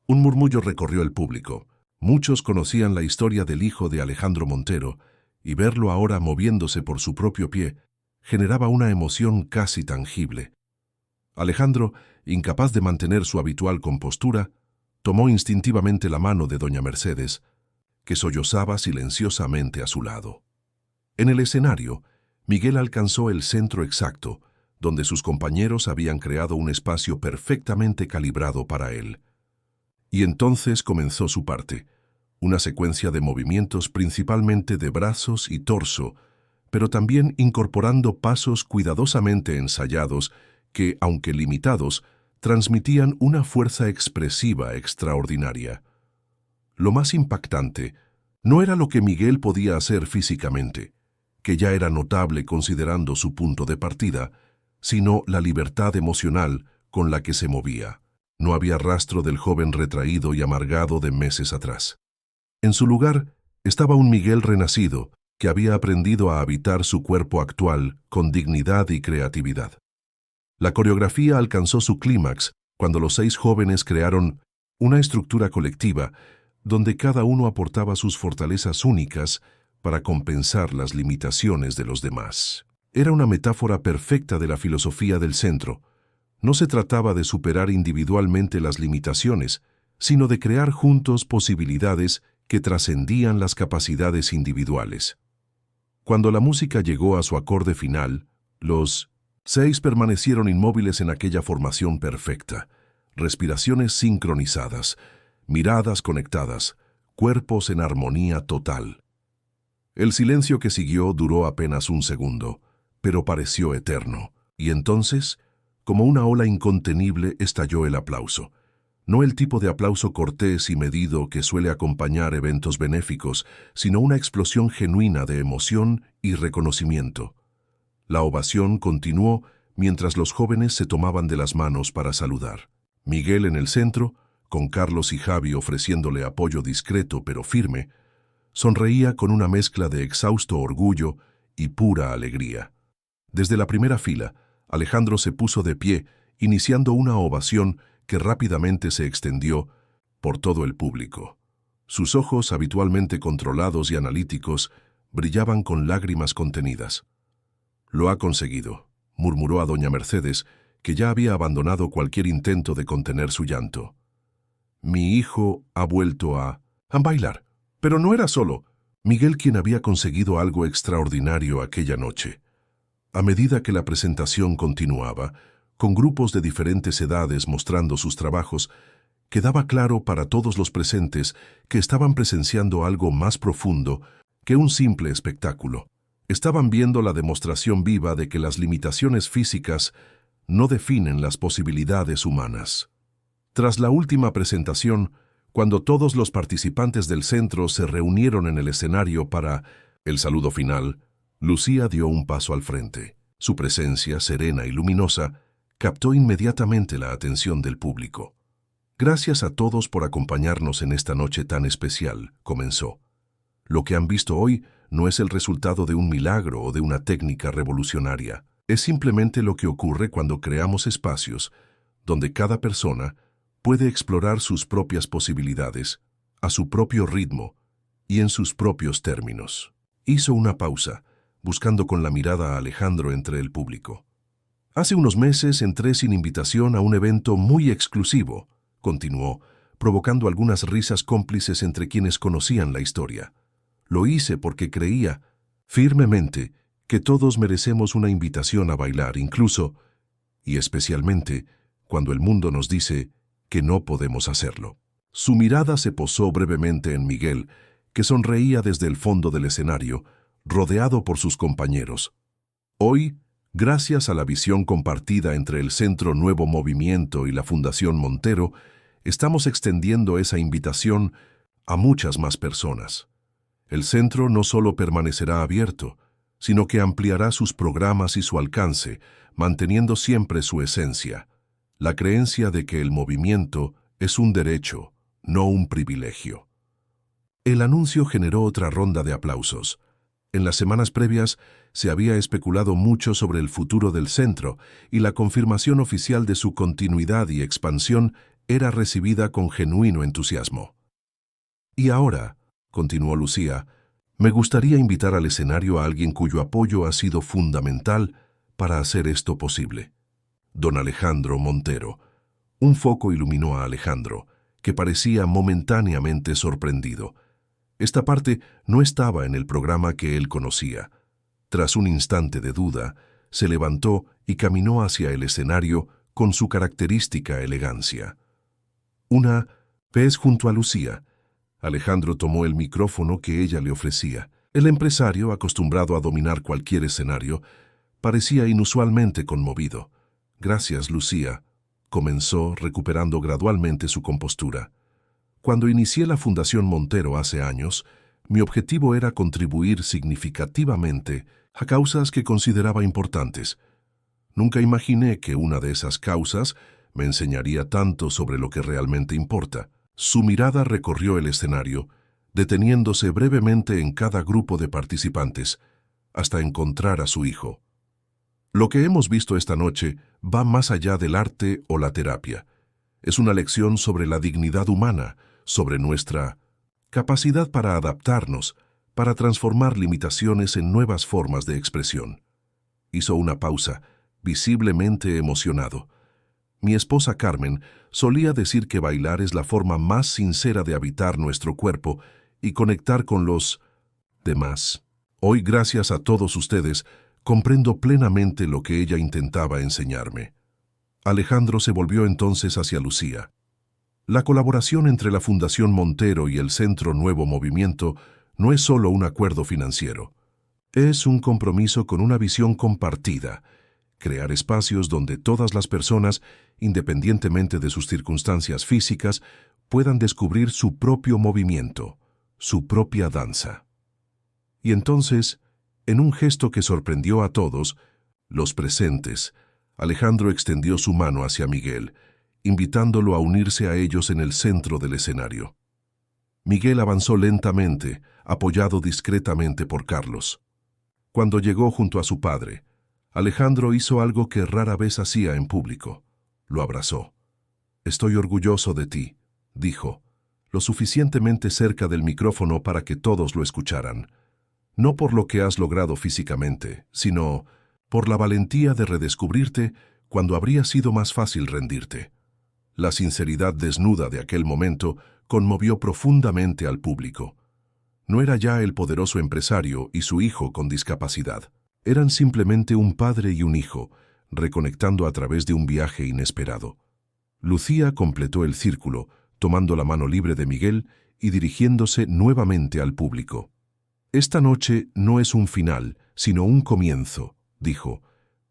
Un murmullo recorrió el público. Muchos conocían la historia del hijo de Alejandro Montero, y verlo ahora moviéndose por su propio pie generaba una emoción casi tangible. Alejandro, incapaz de mantener su habitual compostura, tomó instintivamente la mano de doña Mercedes, que sollozaba silenciosamente a su lado. En el escenario, Miguel alcanzó el centro exacto, donde sus compañeros habían creado un espacio perfectamente calibrado para él. Y entonces comenzó su parte, una secuencia de movimientos principalmente de brazos y torso, pero también incorporando pasos cuidadosamente ensayados que, aunque limitados, transmitían una fuerza expresiva extraordinaria. Lo más impactante no era lo que Miguel podía hacer físicamente, que ya era notable considerando su punto de partida, sino la libertad emocional con la que se movía. No había rastro del joven retraído y amargado de meses atrás. En su lugar estaba un Miguel renacido, que había aprendido a habitar su cuerpo actual con dignidad y creatividad. La coreografía alcanzó su clímax cuando los 6 jóvenes crearon una estructura colectiva donde cada uno aportaba sus fortalezas únicas para compensar las limitaciones de los demás. Era una metáfora perfecta de la filosofía del centro. No se trataba de superar individualmente las limitaciones, sino de crear juntos posibilidades que trascendían las capacidades individuales. Cuando la música llegó a su acorde final, los 6 permanecieron inmóviles en aquella formación perfecta, respiraciones sincronizadas, miradas conectadas, cuerpos en armonía total. El silencio que siguió duró apenas un segundo, pero pareció eterno, y entonces, como una ola incontenible, estalló el aplauso. No el tipo de aplauso cortés y medido que suele acompañar eventos benéficos, sino una explosión genuina de emoción y reconocimiento. La ovación continuó mientras los jóvenes se tomaban de las manos para saludar. Miguel en el centro, con Carlos y Javi ofreciéndole apoyo discreto pero firme, sonreía con una mezcla de exhausto orgullo y pura alegría. Desde la primera fila, Alejandro se puso de pie, iniciando una ovación que rápidamente se extendió por todo el público. Sus ojos, habitualmente controlados y analíticos, brillaban con lágrimas contenidas. «Lo ha conseguido», murmuró a doña Mercedes, que ya había abandonado cualquier intento de contener su llanto. «Mi hijo ha vuelto a bailar». Pero no era solo Miguel quien había conseguido algo extraordinario aquella noche. A medida que la presentación continuaba, con grupos de diferentes edades mostrando sus trabajos, quedaba claro para todos los presentes que estaban presenciando algo más profundo que un simple espectáculo. Estaban viendo la demostración viva de que las limitaciones físicas no definen las posibilidades humanas. Tras la última presentación, cuando todos los participantes del centro se reunieron en el escenario para el saludo final, Lucía dio un paso al frente. Su presencia, serena y luminosa, captó inmediatamente la atención del público. «Gracias a todos por acompañarnos en esta noche tan especial», comenzó. «Lo que han visto hoy no es el resultado de un milagro o de una técnica revolucionaria. Es simplemente lo que ocurre cuando creamos espacios donde cada persona puede explorar sus propias posibilidades, a su propio ritmo y en sus propios términos». Hizo una pausa, buscando con la mirada a Alejandro entre el público. «Hace unos meses entré sin invitación a un evento muy exclusivo», continuó, provocando algunas risas cómplices entre quienes conocían la historia. «Lo hice porque creía, firmemente, que todos merecemos una invitación a bailar, incluso, y especialmente, cuando el mundo nos dice que no podemos hacerlo». Su mirada se posó brevemente en Miguel, que sonreía desde el fondo del escenario, rodeado por sus compañeros. Hoy, gracias a la visión compartida entre el Centro Nuevo Movimiento y la Fundación Montero, estamos extendiendo esa invitación a muchas más personas. El centro no solo permanecerá abierto, sino que ampliará sus programas y su alcance, manteniendo siempre su esencia, la creencia de que el movimiento es un derecho, no un privilegio. El anuncio generó otra ronda de aplausos. En las semanas previas se había especulado mucho sobre el futuro del centro y la confirmación oficial de su continuidad y expansión era recibida con genuino entusiasmo. Y ahora, continuó Lucía, me gustaría invitar al escenario a alguien cuyo apoyo ha sido fundamental para hacer esto posible. Don Alejandro Montero. Un foco iluminó a Alejandro, que parecía momentáneamente sorprendido. Esta parte no estaba en el programa que él conocía. Tras un instante de duda, se levantó y caminó hacia el escenario con su característica elegancia. Una vez junto a Lucía, Alejandro tomó el micrófono que ella le ofrecía. El empresario, acostumbrado a dominar cualquier escenario, parecía inusualmente conmovido. «Gracias, Lucía», comenzó, recuperando gradualmente su compostura. «Cuando inicié la Fundación Montero hace años, mi objetivo era contribuir significativamente a causas que consideraba importantes. Nunca imaginé que una de esas causas me enseñaría tanto sobre lo que realmente importa». Su mirada recorrió el escenario, deteniéndose brevemente en cada grupo de participantes, hasta encontrar a su hijo. Lo que hemos visto esta noche va más allá del arte o la terapia. Es una lección sobre la dignidad humana, sobre nuestra capacidad para adaptarnos, para transformar limitaciones en nuevas formas de expresión. Hizo una pausa, visiblemente emocionado. Mi esposa Carmen solía decir que bailar es la forma más sincera de habitar nuestro cuerpo y conectar con los demás. Hoy, gracias a todos ustedes, comprendo plenamente lo que ella intentaba enseñarme. Alejandro se volvió entonces hacia Lucía. La colaboración entre la Fundación Montero y el Centro Nuevo Movimiento no es solo un acuerdo financiero. Es un compromiso con una visión compartida: crear espacios donde todas las personas, independientemente de sus circunstancias físicas, puedan descubrir su propio movimiento, su propia danza. Y entonces, en un gesto que sorprendió a todos, los presentes, Alejandro extendió su mano hacia Miguel, invitándolo a unirse a ellos en el centro del escenario. Miguel avanzó lentamente, apoyado discretamente por Carlos. Cuando llegó junto a su padre, Alejandro hizo algo que rara vez hacía en público. Lo abrazó. «Estoy orgulloso de ti», dijo, lo suficientemente cerca del micrófono para que todos lo escucharan. «No por lo que has logrado físicamente, sino por la valentía de redescubrirte cuando habría sido más fácil rendirte». La sinceridad desnuda de aquel momento conmovió profundamente al público. No era ya el poderoso empresario y su hijo con discapacidad. Eran simplemente un padre y un hijo, reconectando a través de un viaje inesperado. Lucía completó el círculo, tomando la mano libre de Miguel y dirigiéndose nuevamente al público. «Esta noche no es un final, sino un comienzo», dijo.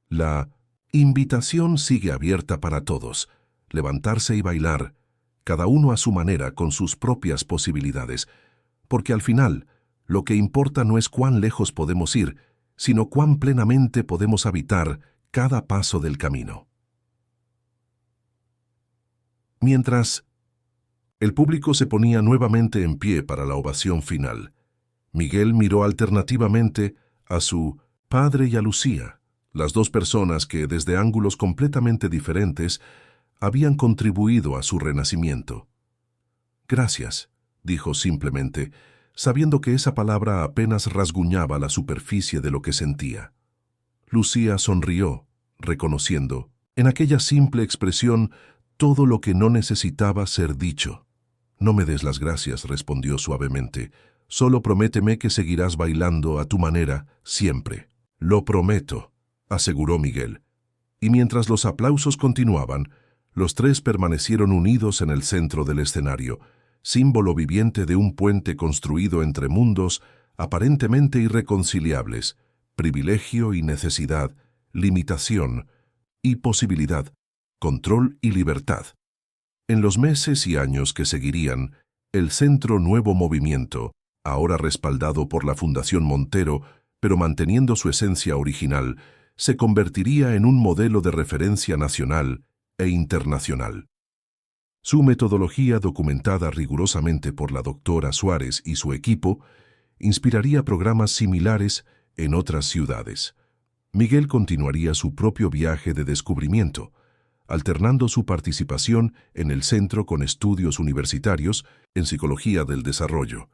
«La invitación sigue abierta para todos. Levantarse y bailar, cada uno a su manera con sus propias posibilidades, porque al final lo que importa no es cuán lejos podemos ir, sino cuán plenamente podemos habitar cada paso del camino». Mientras el público se ponía nuevamente en pie para la ovación final, Miguel miró alternativamente a su padre y a Lucía, las dos personas que, desde ángulos completamente diferentes, habían contribuido a su renacimiento. «Gracias», dijo simplemente, sabiendo que esa palabra apenas rasguñaba la superficie de lo que sentía. Lucía sonrió, reconociendo, en aquella simple expresión, todo lo que no necesitaba ser dicho. «No me des las gracias», respondió suavemente. «Solo prométeme que seguirás bailando a tu manera siempre». «Lo prometo», aseguró Miguel. Y mientras los aplausos continuaban, los tres permanecieron unidos en el centro del escenario, símbolo viviente de un puente construido entre mundos aparentemente irreconciliables: privilegio y necesidad, limitación y posibilidad, control y libertad. En los meses y años que seguirían, el Centro Nuevo Movimiento, ahora respaldado por la Fundación Montero, pero manteniendo su esencia original, se convertiría en un modelo de referencia nacional e internacional. Su metodología, documentada rigurosamente por la doctora Suárez y su equipo, inspiraría programas similares en otras ciudades. Miguel continuaría su propio viaje de descubrimiento, alternando su participación en el centro con estudios universitarios en psicología del desarrollo.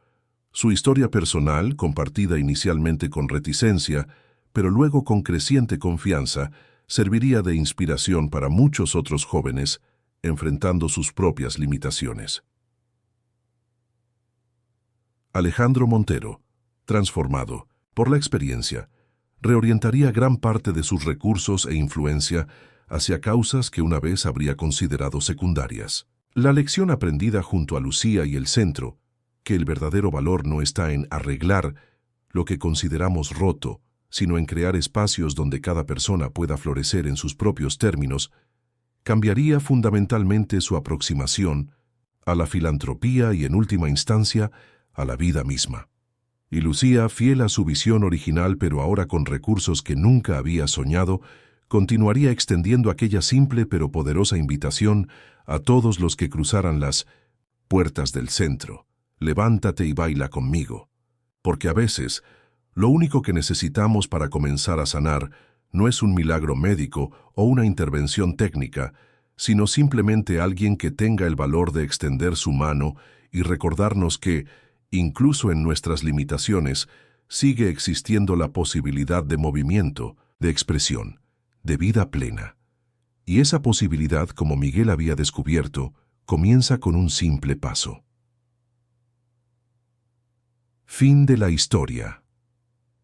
Su historia personal, compartida inicialmente con reticencia, pero luego con creciente confianza, serviría de inspiración para muchos otros jóvenes enfrentando sus propias limitaciones. Alejandro Montero, transformado por la experiencia, reorientaría gran parte de sus recursos e influencia hacia causas que una vez habría considerado secundarias. La lección aprendida junto a Lucía y el centro, que el verdadero valor no está en arreglar lo que consideramos roto, sino en crear espacios donde cada persona pueda florecer en sus propios términos, cambiaría fundamentalmente su aproximación a la filantropía y, en última instancia, a la vida misma. Y Lucía, fiel a su visión original pero ahora con recursos que nunca había soñado, continuaría extendiendo aquella simple pero poderosa invitación a todos los que cruzaran las puertas del centro: levántate y baila conmigo. Porque a veces, lo único que necesitamos para comenzar a sanar no es un milagro médico o una intervención técnica, sino simplemente alguien que tenga el valor de extender su mano y recordarnos que, incluso en nuestras limitaciones, sigue existiendo la posibilidad de movimiento, de expresión, de vida plena. Y esa posibilidad, como Miguel había descubierto, comienza con un simple paso. Fin de la historia.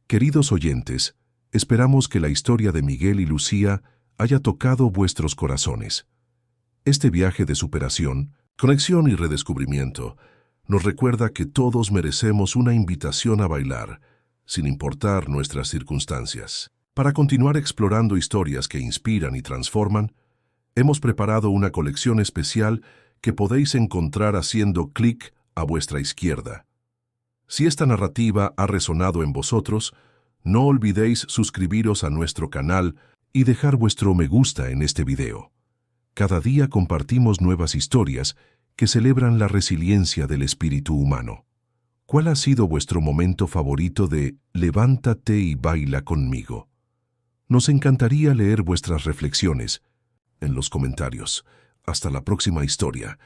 Queridos oyentes, esperamos que la historia de Miguel y Lucía haya tocado vuestros corazones. Este viaje de superación, conexión y redescubrimiento nos recuerda que todos merecemos una invitación a bailar, sin importar nuestras circunstancias. Para continuar explorando historias que inspiran y transforman, hemos preparado una colección especial que podéis encontrar haciendo clic a vuestra izquierda. Si esta narrativa ha resonado en vosotros, no olvidéis suscribiros a nuestro canal y dejar vuestro me gusta en este video. Cada día compartimos nuevas historias que celebran la resiliencia del espíritu humano. ¿Cuál ha sido vuestro momento favorito de Levántate y baila conmigo? Nos encantaría leer vuestras reflexiones en los comentarios. Hasta la próxima historia.